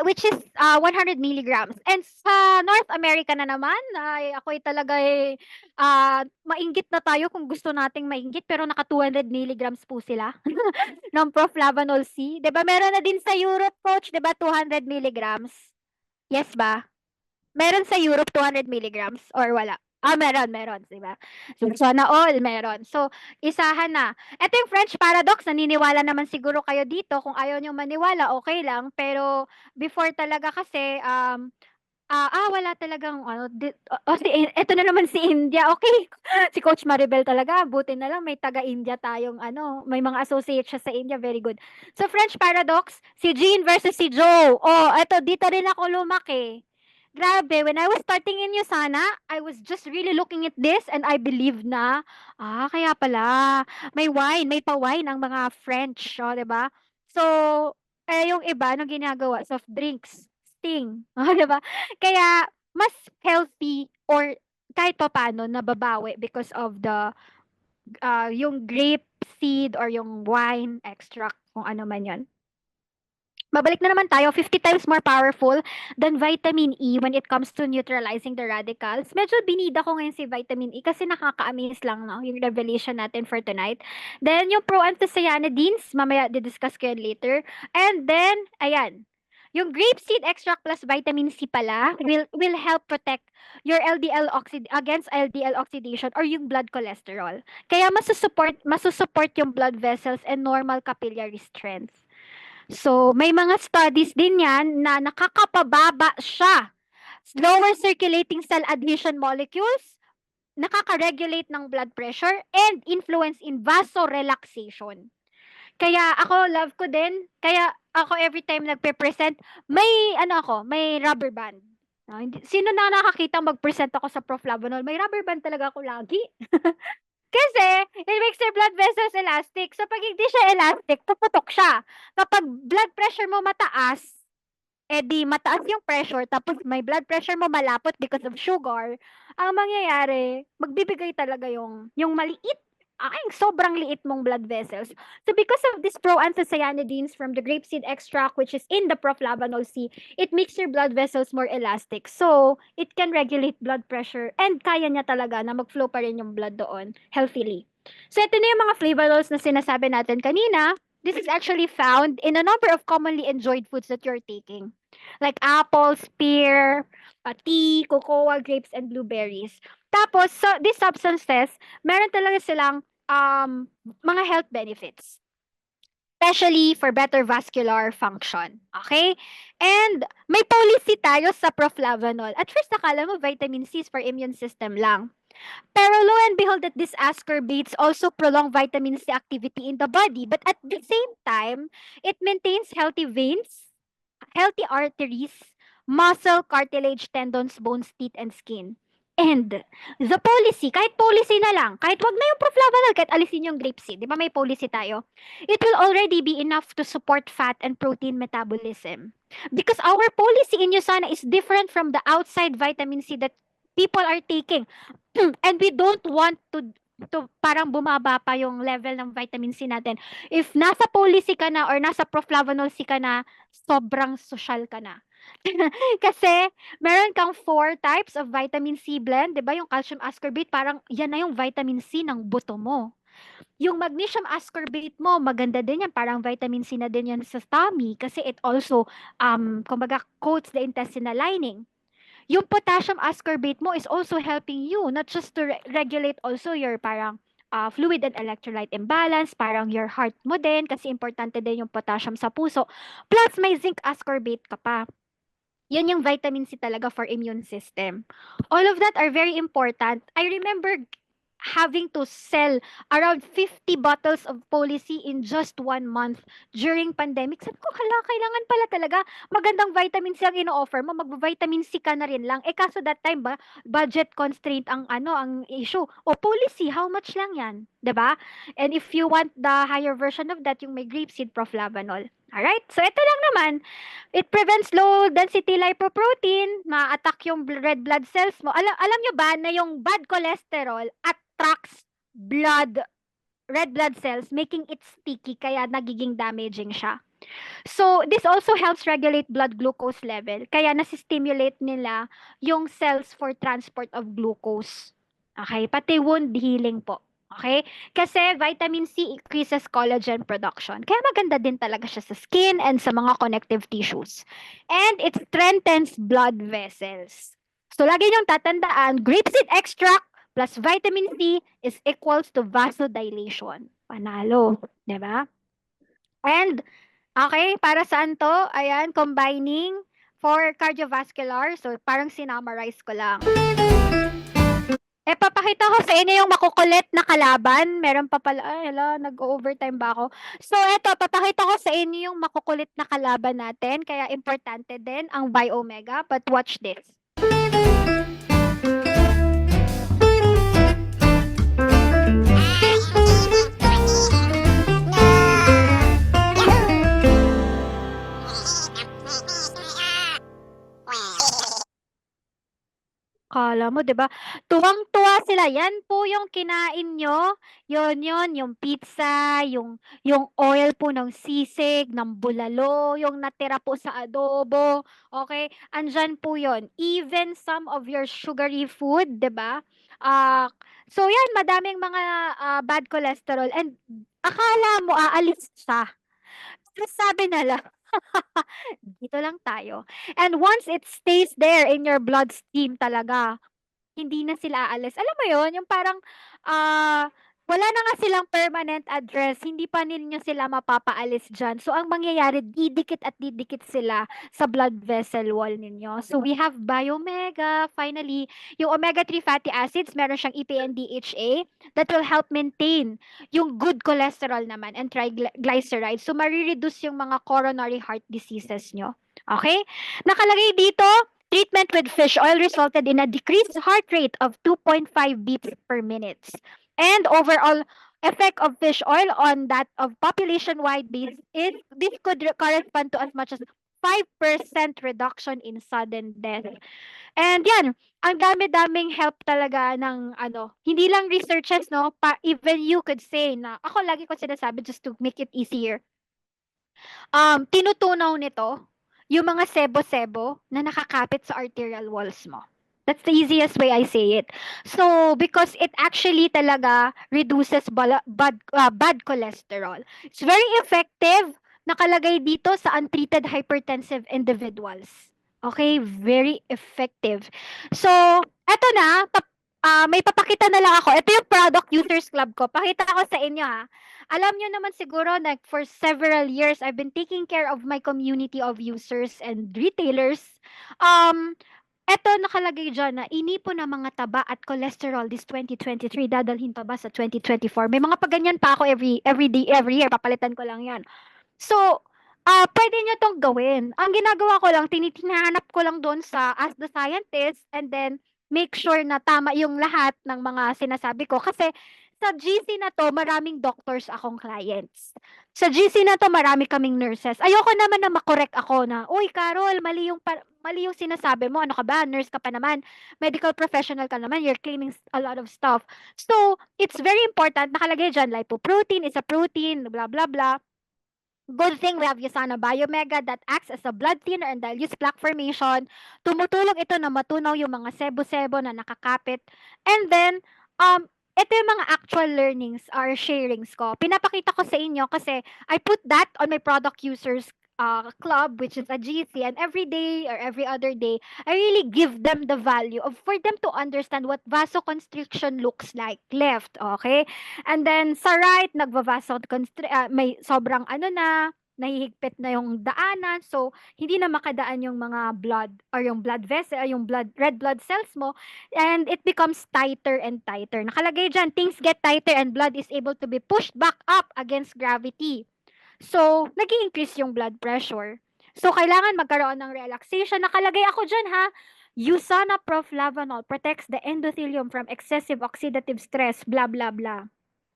Which is 100 milligrams. And sa North America na naman, ay ako'y talaga mainggit na tayo kung gusto nating mainggit, pero naka 200 milligrams po sila ng proflavanol C. 'Di ba meron na din sa Europe, coach, 'di ba 200 milligrams? Yes ba? Meron sa Europe 200 milligrams or wala? Meron, 'di ba? So, sana all meron. So, isahan na. Ito yung French paradox, naniniwala naman siguro kayo dito. Kung ayaw niyong maniwala, okay lang. Pero before talaga kasi, wala talagang ano, eto na naman si India. Okay. Si Coach Maribel talaga, buti na lang may taga-India tayong ano, may mga associate siya sa India, very good. So, French paradox, si Jean versus si Joe. Oh, eto, dito rin ako lumaki. Grabe, when I was starting in USANA, I was just really looking at this and I believed na, kaya pala, may pa-wine ang mga French, oh, 'di ba? So, yung iba, ano ginagawa? Soft drinks, Sting, oh, 'di ba? Kaya, mas healthy or kahit pa paano nababawi because of yung grape seed or yung wine extract, kung ano man yon. Babalik na naman tayo, 50 times more powerful than vitamin E when it comes to neutralizing the radicals. Medyo binida ko ngayon si vitamin E kasi nakaka-amaze lang, no, yung revelation natin for tonight. Then, yung proanthocyanidins, mamaya di-discuss ko yan later. And then, ayan, yung grapeseed extract plus vitamin C pala will help protect your against LDL oxidation or yung blood cholesterol. Kaya masusupport yung blood vessels and normal capillary strength. So, may mga studies din yan na nakakapababa siya. Lower circulating cell adhesion molecules, nakaka-regulate ng blood pressure, and influence in vasorelaxation. Kaya ako, love ko din. Kaya ako every time nagpe-present, may rubber band. Sino na nakakita mag-present ako sa proflavanol? May rubber band talaga ako lagi. Kasi, it makes your blood vessels elastic. So, pag hindi siya elastic, puputok siya. Kapag blood pressure mo mataas, di mataas yung pressure, tapos may blood pressure mo malapot because of sugar, ang mangyayari, magbibigay talaga yung maliit, sobrang liit mong blood vessels. So, because of this proanthocyanidins from the grapeseed extract, which is in the proflavanol C, it makes your blood vessels more elastic. So, it can regulate blood pressure and kaya niya talaga na mag-flow pa rin yung blood doon healthily. So, ito na yung mga flavanols na sinasabi natin kanina. This is actually found in a number of commonly enjoyed foods that you're taking. Like apples, pear, tea, cocoa, grapes, and blueberries. Tapos, so these substances, meron talaga silang mga health benefits. Especially for better vascular function. Okay? And may policy tayo sa proflavanol. At first, akala mo vitamin C is for immune system lang. Pero lo and behold that these ascorbates also prolong vitamin C activity in the body. But at the same time, it maintains healthy veins, healthy arteries, muscle, cartilage, tendons, bones, teeth, and skin. And the policy, kahit policy na lang, kahit wag na yung proflavanol, kahit alisin yung grapeseed, di ba may policy tayo? It will already be enough to support fat and protein metabolism. Because our policy in USANA is different from the outside vitamin C that people are taking. And we don't want to parang bumaba pa yung level ng vitamin C natin. If nasa policy ka na or nasa proflavanol C ka na, sobrang social ka na. Kasi meron kang 4 types of vitamin C blend, 'di ba? Yung calcium ascorbate, parang yan na yung vitamin C ng buto mo. Yung magnesium ascorbate mo, maganda din yan, parang vitamin C na din yan sa tummy kasi it also kumbaga coats the intestinal lining. Yung potassium ascorbate mo is also helping you not just to regulate also your parang fluid and electrolyte imbalance, parang your heart mo din kasi importante din yung potassium sa puso. Plus may zinc ascorbate ka pa. Yun yung vitamin C talaga for immune system. All of that are very important. I remember having to sell around 50 bottles of policy in just 1 month during pandemic. Sabi ko, hala, kailangan pala talaga magandang vitamin C ang ino-offer mo. Mag-vitamin C ka na rin lang. Eh kaso that time ba, budget constraint ang ang issue. O policy, how much lang yan? 'Di ba? And if you want the higher version of that, yung may grapeseed proflavanol. Alright? So ito lang naman. It prevents low density lipoprotein, ma-attack yung red blood cells mo. Alam nyo ba na yung bad cholesterol attracts red blood cells, making it sticky, kaya nagiging damaging siya. So, this also helps regulate blood glucose level. Kaya nasi-stimulate nila yung cells for transport of glucose. Okay? Pati wound healing po. Okay? Kasi vitamin C increases collagen production. Kaya maganda din talaga siya sa skin and sa mga connective tissues. And it strengthens blood vessels. So, lagi niyong tatandaan, grapeseed extract plus vitamin C is equals to vasodilation. Panalo. 'Di ba? And, okay, para saan to? Ayan, combining for cardiovascular. So, parang sinamarize ko lang. Papakita ko sa inyo yung makukulit na kalaban. Meron pa pala, ay hala, nag-overtime ba ako? So, eto, papakita ko sa inyo yung makukulit na kalaban natin. Kaya importante din ang Biomega. But watch this. Akala mo, 'di ba? Tuwang-tuwa sila. Yan po yung kinain nyo. Yun, yung pizza, yung oil po ng sisig, ng bulalo, yung natira po sa adobo. Okay? Andyan po yun. Even some of your sugary food, 'di ba? So yan, madaming mga bad cholesterol. And akala mo aalis siya. Tapos sabi nila, dito lang tayo. And once it stays there in your bloodstream talaga, hindi na sila aalis. Alam mo yon yung parang wala na nga silang permanent address, hindi pa ninyo sila mapapaalis dyan. So, ang mangyayari, didikit at didikit sila sa blood vessel wall ninyo. So, we have Biomega, finally. Yung omega-3 fatty acids, meron siyang EPA and DHA that will help maintain yung good cholesterol naman and triglycerides. So, marireduce yung mga coronary heart diseases nyo. Okay? Nakalagay dito, treatment with fish oil resulted in a decreased heart rate of 2.5 beats per minute. And overall effect of fish oil on that of population-wide base is this could correspond to as much as 5% reduction in sudden death. And yan, ang dami-daming help talaga ng hindi lang researches, no, even you could say na, ako lagi ko sinasabi just to make it easier, tinutunaw nito yung mga sebo-sebo na nakakapit sa arterial walls mo. That's the easiest way I say it. So, because it actually talaga reduces bad cholesterol. It's very effective. Nakalagay dito sa untreated hypertensive individuals. Okay? Very effective. So, eto na. May papakita na lang ako. Ito yung product users club ko. Pakita ko sa inyo ha. Alam nyo naman siguro na for several years, I've been taking care of my community of users and retailers. Eto nakalagay dyan na inipon ng mga taba at cholesterol this 2023. Dadalhin pa ba sa 2024? May mga paganyan pa ako every day, every year. Papalitan ko lang yan. So, Puwede niyo 'tong gawin. Ang ginagawa ko lang hinahanap ko lang do'n sa Ask the Scientist and then make sure na tama yung lahat ng mga sinasabi ko. Kasi sa GC na 'to maraming doctors akong clients. Sa GC na 'to marami kaming nurses. Ayoko naman na ma-correct ako na, "Uy Carol, mali yung sinasabi mo. Ano ka ba, nurse ka pa naman, medical professional ka naman, you're claiming a lot of stuff." So, it's very important nakalagay diyan lipoprotein is a protein, blah, blah, blah. Good thing we have Usana Biomega that acts as a blood thinner and dilutes plaque formation. Tumutulong ito na matunaw yung mga sebo-sebo na nakakapit. And then, ito yung mga actual learnings or sharings ko. Pinapakita ko sa inyo kasi I put that on my product users club, which is a GC, and every day or every other day, I really give them the value of for them to understand what vasoconstriction looks like. Left, okay? And then sa right, may sobrang ano na, nahihigpit na yung daanan. So, hindi na makadaan yung mga blood or yung blood vessel, yung red blood cells mo. And it becomes tighter and tighter. Nakalagay dyan, things get tighter and blood is able to be pushed back up against gravity. So, nag increase yung blood pressure. So, kailangan magkaroon ng relaxation. Nakalagay ako dyan ha. Usana Proflavanol protects the endothelium from excessive oxidative stress, blah, blah, blah.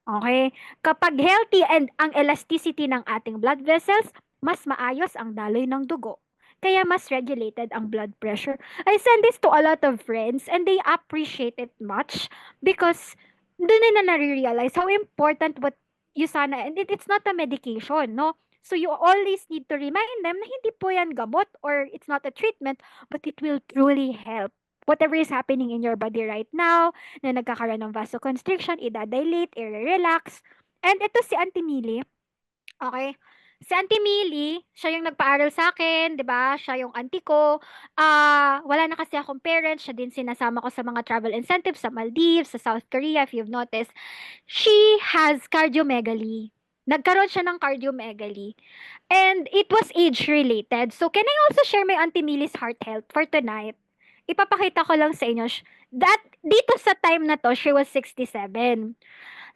Okay? Kapag healthy and ang elasticity ng ating blood vessels, mas maayos ang daloy ng dugo. Kaya mas regulated ang blood pressure. I send this to a lot of friends and they appreciate it much because doon na nare-realize how important what Usana, and it's not a medication, no? So you always need to remind them na hindi po yan gamot or it's not a treatment, but it will truly help. Whatever is happening in your body right now, na nagkakaroon ng vasoconstriction, i-dilate, i-relax. And ito si Auntie Millie, okay? Si Auntie Millie, siya yung nagpaaral sa akin, 'di ba? Siya yung auntie ko. Wala na kasi akong parents, siya din sinasama ko sa mga travel incentives sa Maldives, sa South Korea, if you've noticed. She has cardiomegaly. Nagkaroon siya ng cardiomegaly. And it was age-related. So, can I also share my Auntie Millie's heart health for tonight? Ipapakita ko lang sa inyo. Dito sa time na to, she was 67.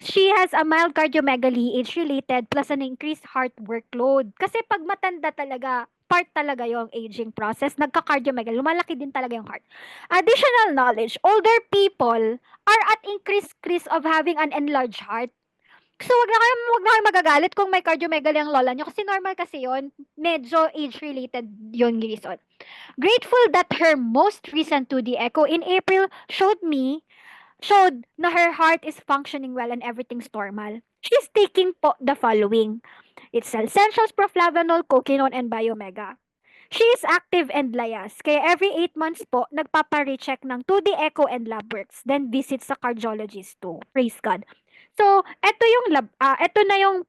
She has a mild cardiomegaly, age-related, plus an increased heart workload. Kasi pag matanda talaga, part talaga yung aging process, nagka-cardiomegaly, lumalaki din talaga yung heart. Additional knowledge, older people are at increased risk of having an enlarged heart. So, wag na kayo magagalit kung may cardiomegaly ang lola nyo kasi normal kasi yon, medyo age-related yon reason. Grateful that her most recent 2D echo in April showed na her heart is functioning well and everything's normal. She's taking po the following. It's Essentials, Proflavanol, Coquinone, and Biomega. She is active and layas. Kaya every 8 months po, nagpapa-recheck ng 2D echo and lab works. Then visits sa cardiologist too. Praise God. So, eto na yung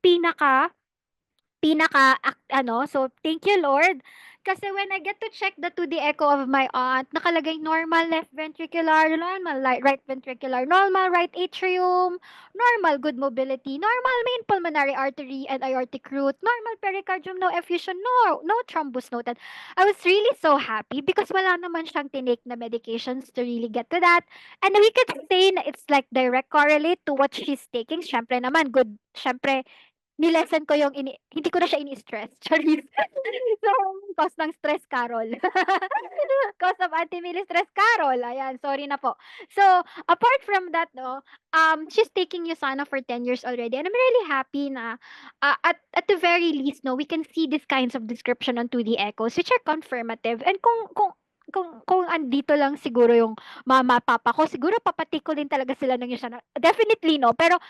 so thank you Lord. Kasi when I get to check the 2D echo of my aunt, nakalagay normal left ventricular, normal right ventricular, normal right atrium, normal good mobility, normal main pulmonary artery and aortic root, normal pericardium, no effusion, no thrombus noted. I was really so happy because wala naman siyang tinake na medications to really get to that. And we could say na it's like direct correlate to what she's taking. Syempre naman, syempre, nilesen ko yung hindi ko na siya ini-stress. Charis. So, cause ng stress, Carol. Cause of Auntie Millie stress, Carol. Ayan, sorry na po. So, apart from that, no, she's taking Usana for 10 years already. And I'm really happy na at the very least, no, we can see these kinds of description on 2D echoes which are confirmative. And kung andito lang siguro yung mama, papa ko, siguro papatikulin talaga sila ng Usana. Definitely, no. Pero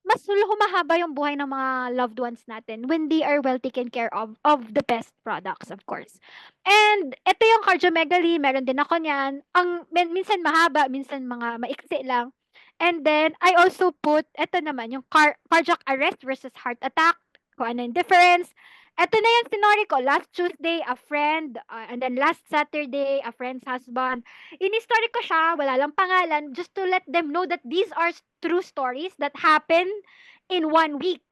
mas humahaba yung buhay ng mga loved ones natin when they are well taken care of the best products, of course. And ito yung cardiomegaly, meron din ako niyan. Minsan mahaba, minsan mga maiksi lang. And then, I also put, ito naman, yung cardiac arrest versus heart attack, kung ano yung difference. Ito na yung sinori ko. Last Tuesday, a friend, and then last Saturday, a friend's husband. In-story ko siya, wala lang pangalan, just to let them know that these are true stories that happen in 1 week.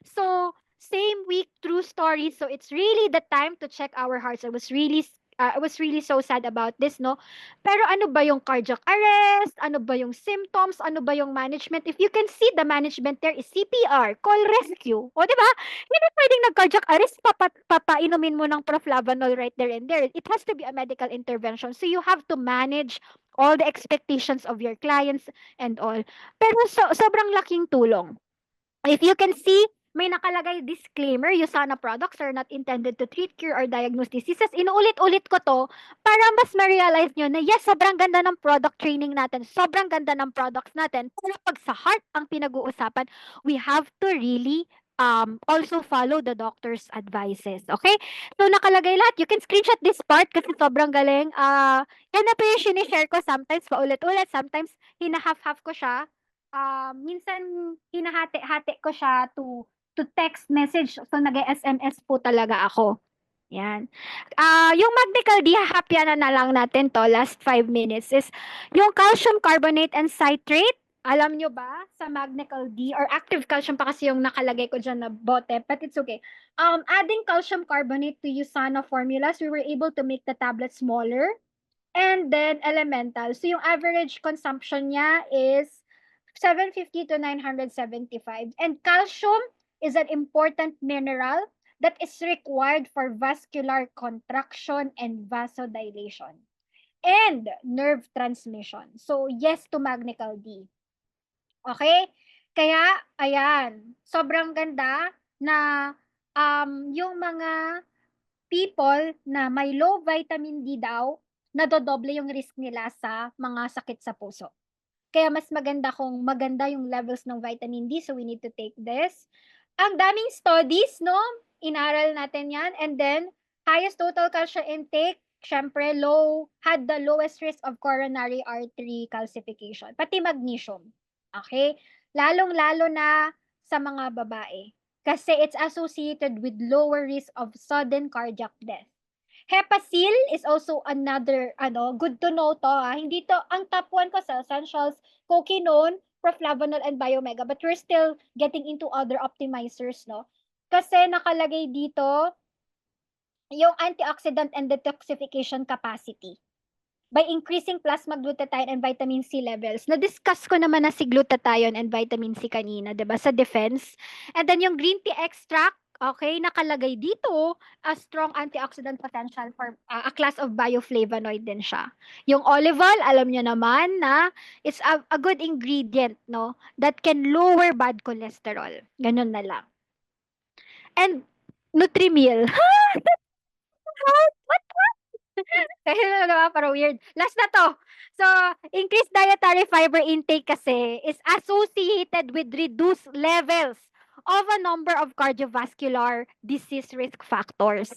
So, same week, true stories. So, it's really the time to check our hearts. I was really I was really so sad about this, no? Pero ano ba yung cardiac arrest? Ano ba yung symptoms? Ano ba yung management? If you can see the management there is CPR, call rescue. O, di ba? Hindi pwedeng nag-cardiac arrest, papainumin mo ng proflavanol right there and there. It has to be a medical intervention. So you have to manage all the expectations of your clients and all. Pero sobrang laking tulong. If you can see, may nakalagay disclaimer, USANA products are not intended to treat, cure, or diagnose diseases. Inuulit-ulit ko to para mas ma-realize nyo na yes, sobrang ganda ng product training natin, sobrang ganda ng products natin. Pero pag sa heart ang pinag-uusapan, we have to really also follow the doctor's advices. Okay? So, nakalagay lahat. You can screenshot this part kasi sobrang galing. Yan na pa yung sinishare ko sometimes paulit-ulit, sometimes hinahalf-half ko siya. Minsan hinahati-hati ko siya to text message. So nag-SMS po talaga ako. Yan. Yung Magnical D, hahapyanan na lang natin to, last 5 minutes, is yung calcium carbonate and citrate. Alam nyo ba sa Magnical D, or active calcium pa kasi yung nakalagay ko dyan na bote, but it's okay. Adding calcium carbonate to USANA formulas, we were able to make the tablet smaller. And then elemental. So yung average consumption niya is 750 to 975. And calcium is an important mineral that is required for vascular contraction and vasodilation and nerve transmission. So yes to Magnical D. Okay? Kaya, ayan, sobrang ganda na yung mga people na may low vitamin D daw, nadodoble yung risk nila sa mga sakit sa puso. Kaya mas maganda kung maganda yung levels ng vitamin D, so we need to take this. Ang daming studies, no? Inaral natin yan. And then, highest total calcium intake, syempre, had the lowest risk of coronary artery calcification. Pati magnesium. Okay? Lalong-lalo na sa mga babae. Kasi it's associated with lower risk of sudden cardiac death. Hepasil is also another, good to know to. Hindi to, ang top 1 ko sa essentials, coquinone, proflavanol, and biomega. But we're still getting into other optimizers, no? Kasi nakalagay dito yung antioxidant and detoxification capacity by increasing plasma glutathione and vitamin C levels. Na-discuss ko naman na si glutathione and vitamin C kanina, 'di ba, sa defense. And then yung green tea extract, okay, nakalagay dito a strong antioxidant potential for a class of bioflavonoid din siya. Yung olive oil, alam niyo naman na it's a good ingredient, no, that can lower bad cholesterol. Ganun na lang. And Nutrimil. What? Kaya naman, parang weird. Last na to. So, increased dietary fiber intake kasi is associated with reduced levels of a number of cardiovascular disease risk factors.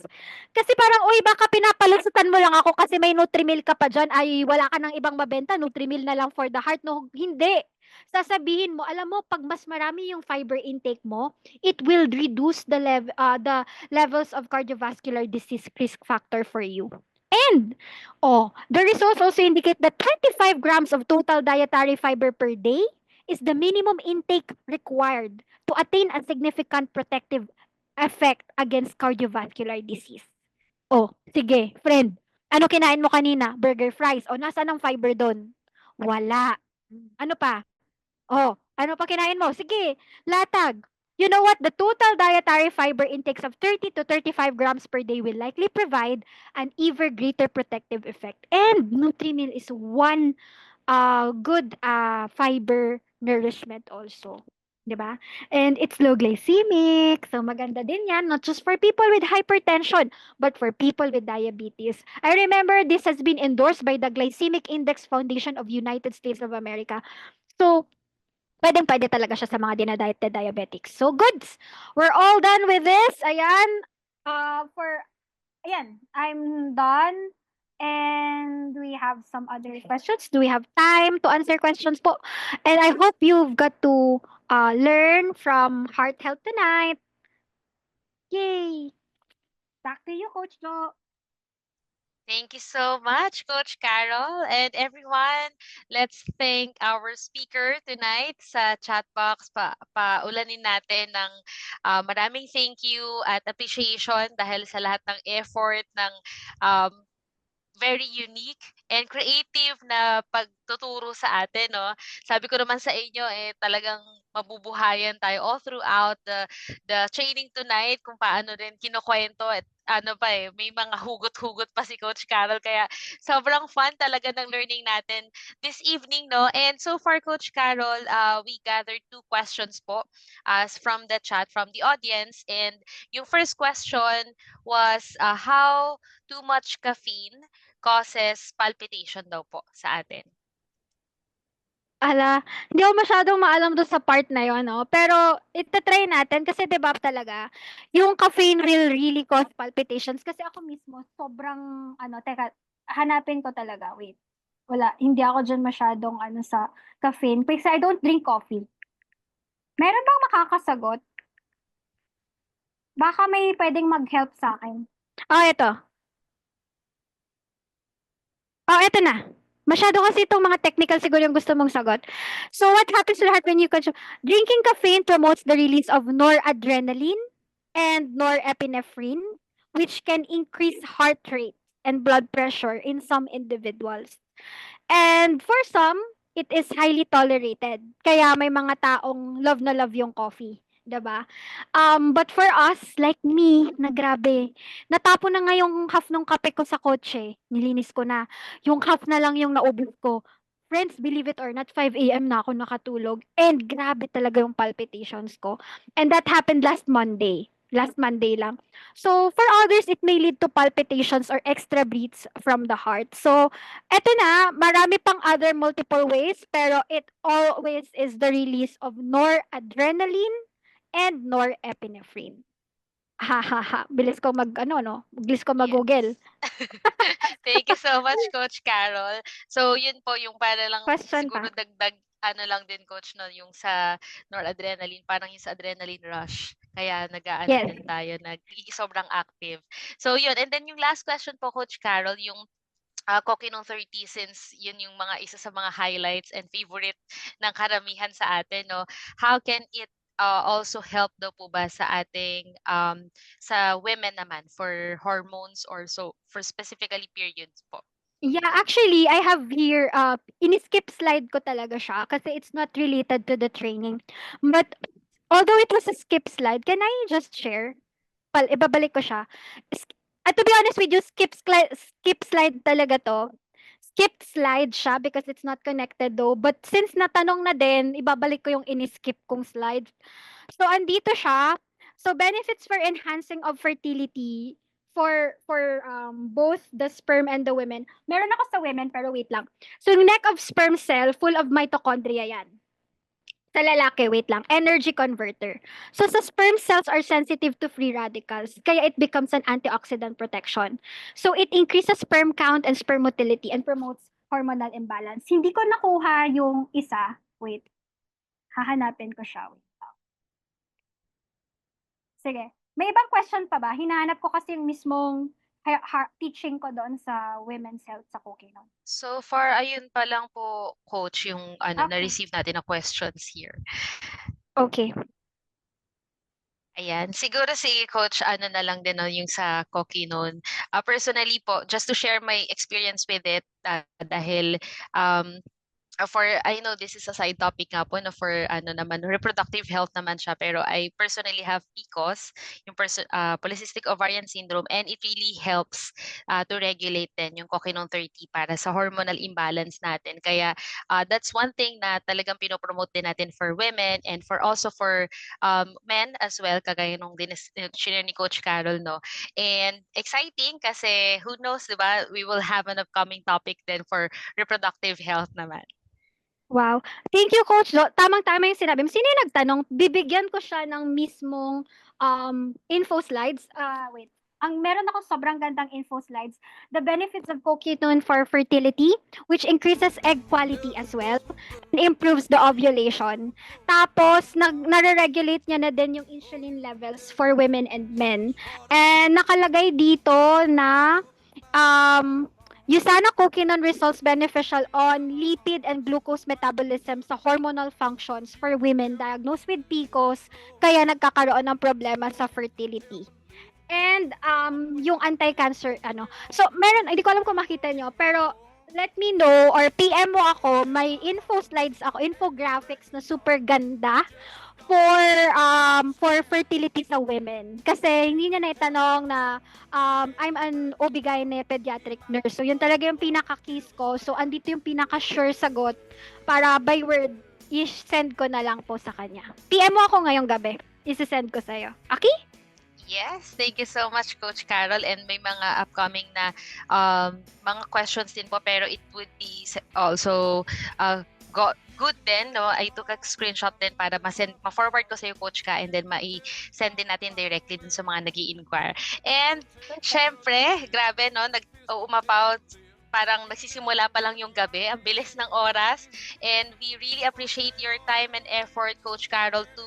Kasi parang, uy, baka pinapalusutan mo lang ako kasi may Nutrimil ka pa dyan, ay wala ka ng ibang mabenta, Nutrimil na lang for the heart. No, hindi. Sasabihin mo, alam mo, pag mas marami yung fiber intake mo, it will reduce the levels of cardiovascular disease risk factor for you. And, the results also indicate that 25 grams of total dietary fiber per day is the minimum intake required to attain a significant protective effect against cardiovascular disease. Sige, friend. Ano kinain mo kanina? Burger, fries. Nasaan ang fiber doon? Wala. Ano pa? Ano pa kinain mo? Sige, latag. You know what? The total dietary fiber intakes of 30 to 35 grams per day will likely provide an even greater protective effect. And Nutrimil is one good fiber nourishment also. Diba? And it's low glycemic. So maganda din yan, not just for people with hypertension, but for people with diabetes. I remember this has been endorsed by the Glycemic Index Foundation of United States of America. So, pwedeng-pwede talaga siya sa mga dinadiet na diabetics. So, goods. We're all done with this. Ayan. I'm done. And we have some other questions. Do we have time to answer questions po? And I hope you've got to learn from Heart Health tonight. Yay! Back to you, Coach Jo. Thank you so much, Coach Carol. And everyone, let's thank our speaker tonight sa chat box. Paulanin natin ng maraming thank you at appreciation dahil sa lahat ng effort ng very unique and creative na pagtuturo sa atin, no? Sabi ko naman sa inyo, talagang mabubuhayan tayo all throughout the training tonight kung paano rin kinukwento at ano pa may mga hugot-hugot pa si Coach Carol. Kaya sobrang fun talaga ng learning natin this evening, no? And so far, Coach Carol, we gathered 2 questions po as from the chat, from the audience. And yung first question was, how too much caffeine causes palpitation daw po sa atin? Hindi ako masyadong maalam doon sa part na yun, no? Pero ita-try natin kasi 'di ba talaga, yung caffeine will really cause palpitations kasi ako mismo sobrang teka, hanapin ko talaga, wait. Wala, hindi ako diyan masyadong sa caffeine kasi I don't drink coffee. Meron bang makakasagot? Baka may pwedeng mag-help sa akin. Ito. Ito na. Masyado kasi itong mga technical siguro yung gusto mong sagot. So what happens to the heart when you consume? Drinking caffeine promotes the release of noradrenaline and norepinephrine, which can increase heart rate and blood pressure in some individuals. And for some, it is highly tolerated. Kaya may mga taong love na love yung coffee. 'Di ba? But for us, like me, na grabe, natapon na nga yung half nung kape ko sa kotse, nilinis ko na. Yung half na lang yung naubos ko. Friends, believe it or not, 5 AM na ako nakatulog and grabe talaga yung palpitations ko. And that happened last Monday. Last Monday lang. So, for others, it may lead to palpitations or extra beats from the heart. So, eto na, marami pang other multiple ways, pero it always is the release of noradrenaline and norepinephrine. Ha ha ha. Bilis ko bilis ko mag-Google. Thank you so much, Coach Carol. So, yun po yung para lang Question siguro pa. dagdag lang din, Coach, no, yung sa noradrenaline, parang yung sa adrenaline rush. Kaya Yes. din tayo, sobrang active. So, yun. And then yung last question po, Coach Carol, yung Kokinong 30, since yun yung isa sa mga highlights and favorite ng karamihan sa atin, no? How can it also help daw po ba sa ating sa women naman for hormones or so for specifically periods po? Yeah, actually, I have here, ini-skip slide ko talaga siya kasi it's not related to the training. But although it was a skip slide, can I just share? Ibabalik ko siya. To be honest with you, skip slide talaga to. Skip slide siya because it's not connected though. But since natanong na din, ibabalik ko yung ini-skip kong slide. So, andito siya. So, benefits for enhancing of fertility for both the sperm and the women. Meron ako sa women, pero wait lang. So, yung neck of sperm cell, full of mitochondria yan. Sa lalaki, wait lang, energy converter. So, sa sperm cells are sensitive to free radicals, kaya it becomes an antioxidant protection. So, it increases sperm count and sperm motility and promotes hormonal imbalance. Hindi ko nakuha yung isa. Wait. Hahanapin ko siya. Wait. Sige. May ibang question pa ba? Hinahanap ko kasi yung mismong teaching ko doon sa women's health sa Kokinon. So far, ayun pa lang po, Coach, yung Okay. na-receive natin na questions here. Okay. Ayan. Siguro si Coach, na lang din, no, yung sa Kokinon. Personally po, just to share my experience with it, dahil I know this is a side topic nga po, no, for naman, reproductive health naman siya, pero I personally have PCOS, yung polycystic ovarian syndrome, and it really helps to regulate din yung Kokinong 30 para sa hormonal imbalance natin. Kaya that's one thing na talagang pinopromote din natin for women and also for men as well, kagaya nung share ni Coach Carol, no. And exciting kasi who knows, di ba, we will have an upcoming topic then for reproductive health naman. Wow. Thank you, Coach Jo. Tamang-tama yung sinabi mo. Sino yung nagtanong? Bibigyan ko siya ng mismong info slides. Wait. Meron ako sobrang gandang info slides. The benefits of CoQ10 for fertility, which increases egg quality as well and improves the ovulation. Tapos, nare-regulate niya na din yung insulin levels for women and men. And nakalagay dito na Usana Kokinon results beneficial on lipid and glucose metabolism sa hormonal functions for women diagnosed with PCOS, kaya nagkakaroon ng problema sa fertility. And yung anti-cancer ano. So meron, hindi ko alam kung makita nyo, pero let me know or PM mo ako, may info slides ako, infographics na super ganda for fertility sa women. Kasi hindi niya naitanong na I'm an OB/GYN pediatric nurse. So yun talaga yung pinaka-keys ko. So andito yung pinaka-sure sagot para by word i-send ko na lang po sa kanya. PM mo ako ngayong gabi. I-send ko sa'yo. Okay? Yes, thank you so much, Coach Carol. And may mga upcoming na mga questions din po, pero it would be also good din, no? I took a screenshot din para ma-forward ko sa iyo, Coach Ka, and then mai-send din natin directly dun sa mga nag-i-inquire. And syempre, grabe, no? Umapaw, parang nagsisimula pa lang yung gabi. Ang bilis ng oras. And we really appreciate your time and effort, Coach Carol, to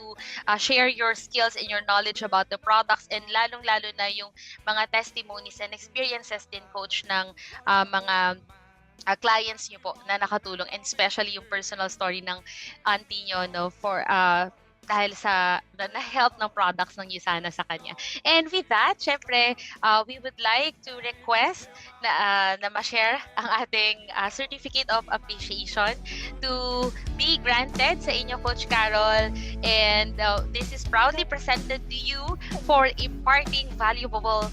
share your skills and your knowledge about the products, and lalong-lalo na yung mga testimonies and experiences din, Coach, ng mga clients niyo po na nakatulong, and especially yung personal story ng auntie niyo, no, for dahil sa na-help ng products ng Usana sa kanya. And with that, syempre, we would like to request na ma-share ang ating certificate of appreciation to be granted sa inyo, Coach Carol. And this is proudly presented to you for imparting valuable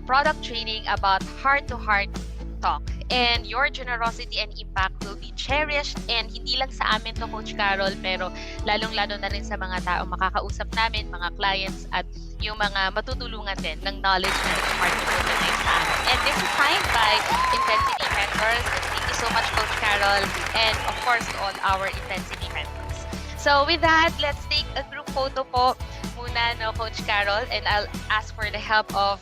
product training about heart-to-heart talk. And your generosity and impact will be cherished, and hindi lang sa amin to, Coach Carol, pero lalong-lalo na rin sa mga tao makakausap namin, mga clients, at yung mga matutulungan din ng knowledge na nag-impart nyo po tonight sa amin. And this is signed by Intensity Mentors. Thank you so much, Coach Carol, and of course to all our Intensity Mentors. So with that, let's take a group photo po muna, no, Coach Carol, and I'll ask for the help of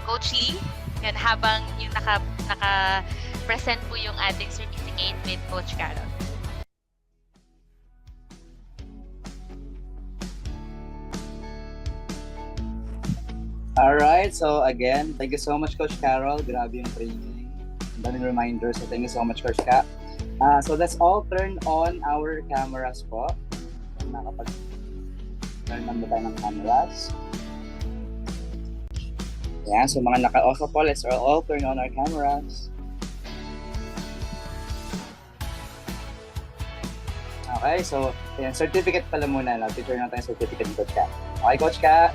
Coach Lee. Yan, habang yung naka-present po yung ating certificate with Coach Carol. Alright, so again, thank you so much, Coach Carol. Grabe yung training. Ang daming reminders, so thank you so much, Coach Ka. So let's all turn on our cameras po. Nakapag-turn on ba tayo ng cameras? Yeah, so mga naka-off po, let's all turn on our cameras. Okay, so ayan, certificate pala muna. Picture na tayo certificate ni Coach Ka. Okay, Coach Ka.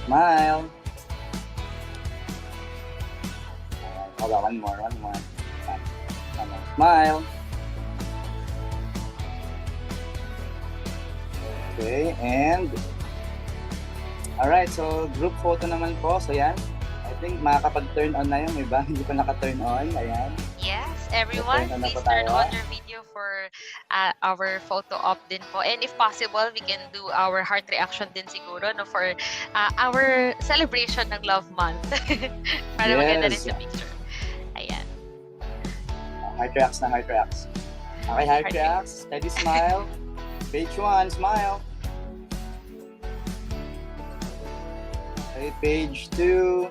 Smile. Alright, hold on, one more. Smile. Okay, and alright, so group photo naman po. So yan, I think makakapag-turn on na yung iba. Hindi pa naka-turn on. Ayan. Yes, everyone, please turn on your video for our photo op din po. And if possible, we can do our heart reaction din siguro, no, for our celebration ng Love Month. Para maganda rin sa picture. Ayan. Heart reacts na heart reacts. Okay, heart reacts. Steady smile. Page 1, smile. Okay, page 2.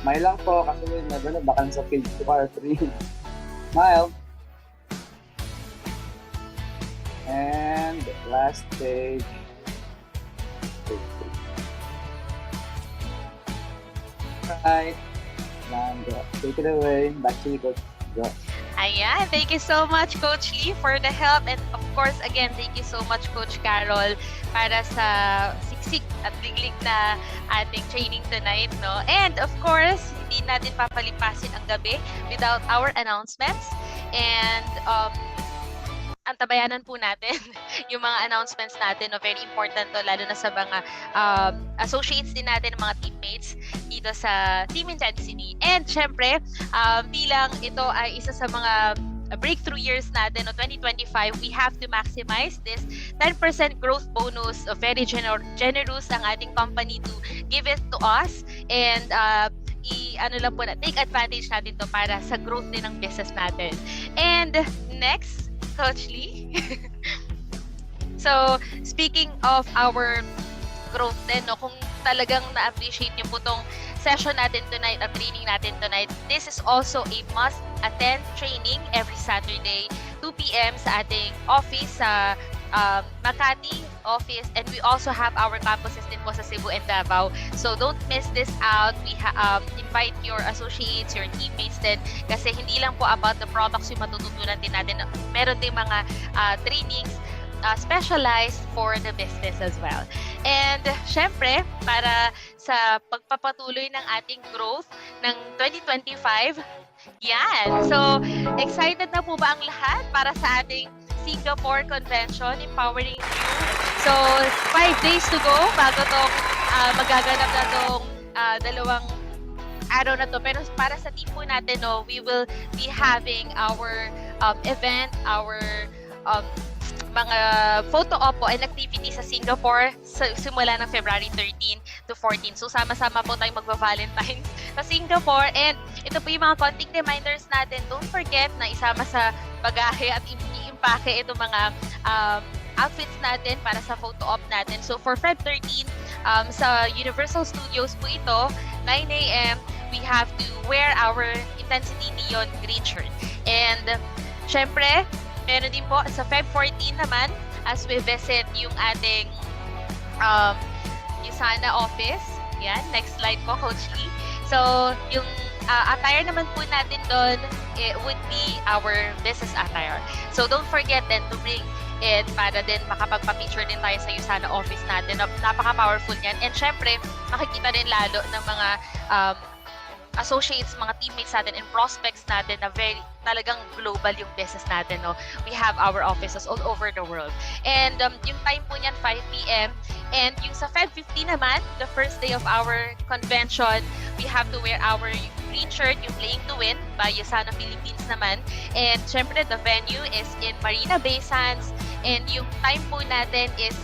Smile lang po kasi never na baka sa page 2 or 3. Smile. And last page. Page 3. Right. And take it away. Back to you, Coach. Go. Ayan, thank you so much, Coach Lee, for the help. And of course, again, thank you so much, Coach Carol, para sa siksik at liglig na ating training tonight, no? And of course, hindi natin papalipasin ang gabi without our announcements. And antabayanan po natin yung mga announcements natin, no? Very important to, lalo na sa mga associates din natin, mga teammates dito sa Team Intensity. And syempre, bilang ito ay isa sa mga breakthrough years natin, no, 2025, we have to maximize this 10% growth bonus. Very generous ang ating company to give it to us. And take advantage natin to para sa growth din ng business natin. And next, Coach Lee. So, speaking of our growth din, no, kung talagang na-appreciate niyo po tong session natin tonight at training natin tonight, this is also a must-attend training every Saturday, 2 p.m. sa ating office sa Makati office, and we also have our campuses din po sa Cebu and Davao. So don't miss this out. We invite your associates, your teammates din, kasi hindi lang po about the products yung matututunan din natin. Meron din mga trainings specialized for the business as well. And syempre, para sa pagpapatuloy ng ating growth ng 2025, yan. So, excited na po ba ang lahat para sa ating Singapore Convention, Empowering You? So, 5 days to go bago tong magaganap na tong dalawang araw na to. Pero para sa team po natin, no, we will be having our event, our mga photo oppo and activity sa Singapore simula ng February 13 to 14. So, sama-sama po tayong magpa-Valentine's sa Singapore. And ito po yung mga konting reminders natin. Don't forget na isama sa bagahe at i-impake itong mga outfits natin para sa photo op natin. So, for Feb 13, sa Universal Studios po ito, 9 a.m., we have to wear our Intensity Neon green shirt. And, syempre, meron din po sa Feb 14 naman, as we visit yung ating USANA office. Yan, next slide po, Coach Lee. So, yung attire naman po natin doon, it would be our business attire. So, don't forget then to bring it para din makapagpa-picture din tayo sa USANA office natin. Napaka-powerful yan. And syempre, makikita din lalo ng mga associates, mga teammates natin and prospects natin na very talagang global yung business natin, no? We have our offices all over the world. And yung time po niyan, 5 p.m. And yung sa Feb 15 naman, the first day of our convention, we have to wear our green shirt, yung Playing to Win by Yasana Philippines naman. And syempre, the venue is in Marina Bay Sands. And yung time po natin is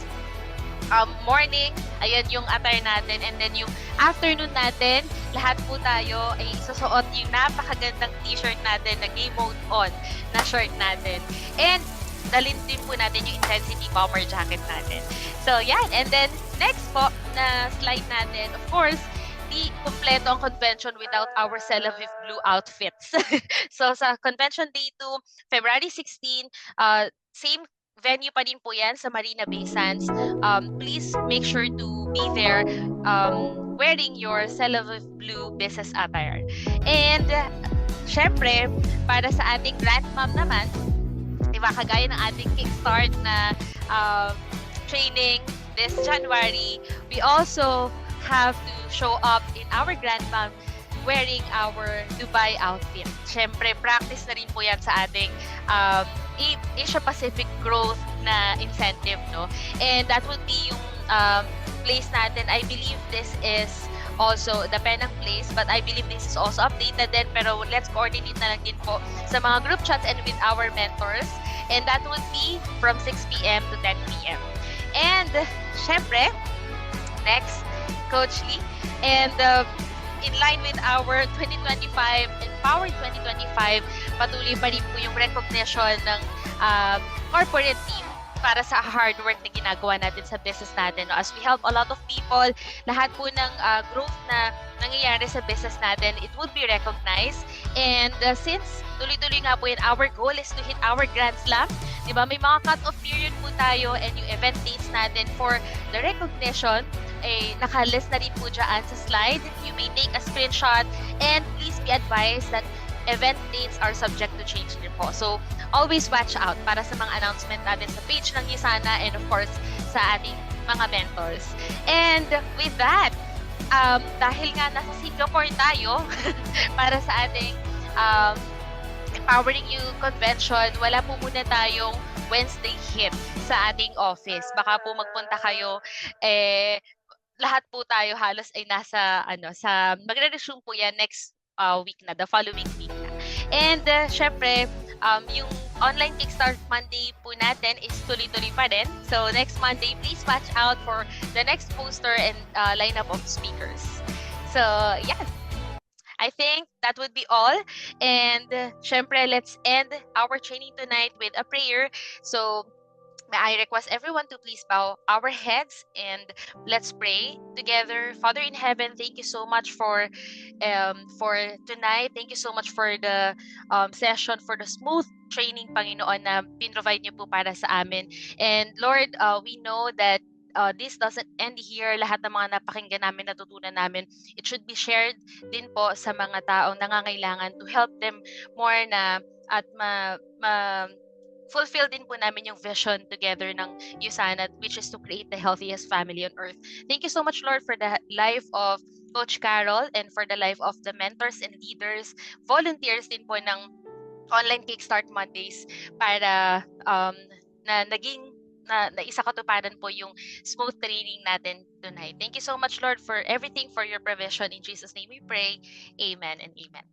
morning, ayan yung attire natin, and then yung afternoon natin, lahat po tayo ay isusuot yung napakagandang t-shirt natin na Game Mode On na shirt natin. And dalhin din po natin yung Intensity Bomber jacket natin. So yan, and then next po na slide natin, of course, di kumpleto ang convention without our Celaviv Blue outfits. So sa Convention Day 2, February 16, same venue pa din po yan sa Marina Bay Sands. Please make sure to be there wearing your Celaviv Blue business attire. And syempre, para sa ating Grand Mom naman, diba, kagaya ng ating kickstart na training this January, we also have to show up in our Grand Mom wearing our Dubai outfit. Syempre, practice na rin po yan sa ating Asia Pacific growth na incentive, no? And that would be yung place natin. I believe this is also the Penang place, but I believe this is also updated din. Pero let's coordinate na lang din po sa mga group chats and with our mentors. And that would be from 6 p.m. to 10 p.m. And syempre, next, Coach Lee. And in line with our 2025, Empowered 2025, patuloy pa rin po yung recognition ng corporate team para sa hard work na ginagawa natin sa business natin. No? As we help a lot of people, lahat po ng growth na nangyayari sa business natin, it would be recognized. And since tuloy-tuloy nga po yun, our goal is to hit our Grand Slam. Diba? May mga cut-off period po tayo and yung event dates natin for the recognition, nakalist na rin po dyan sa slide. You may take a screenshot and please be advised that event dates are subject to change din po. So, always watch out para sa mga announcement natin sa page ng Yusana and of course sa ating mga mentors. And with that, dahil nga nasa Singapore tayo para sa ating Empowering You Convention, wala po muna tayong Wednesday hit sa ating office. Baka po magpunta kayo, lahat po tayo halos ay nasa magre-resume po yan next week na, the following week na. And syempre, yung online Kickstart Monday po natin is tuloy-tuloy pa rin. So next Monday, please watch out for the next poster and lineup of speakers. So yeah, I think that would be all. And syempre, let's end our training tonight with a prayer. So may I request everyone to please bow our heads and let's pray together. Father in heaven, thank you so much for tonight. Thank you so much for the session, for the smooth training, Panginoon, na pinrovide niyo po para sa amin. And Lord, we know that this doesn't end here. Lahat ng mga napakinggan namin, natutunan namin, it should be shared din po sa mga taong nangangailangan to help them more na at fulfill din po namin yung vision together ng USANA, which is to create the healthiest family on earth. Thank you so much, Lord, for the life of Coach Carol and for the life of the mentors and leaders, volunteers din po ng Online Kickstart Mondays para na naging na isa katuparan po yung smooth training natin tonight. Thank you so much, Lord, for everything, for your provision. In Jesus' name we pray. Amen and amen.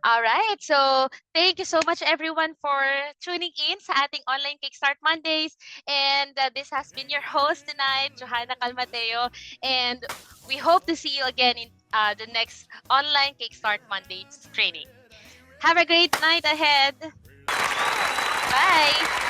All right. So, thank you so much, everyone, for tuning in sa ating Online Kickstart Mondays. And this has been your host tonight, Johanna Calmateo. And we hope to see you again in the next Online Kickstart Mondays training. Have a great night ahead. Bye.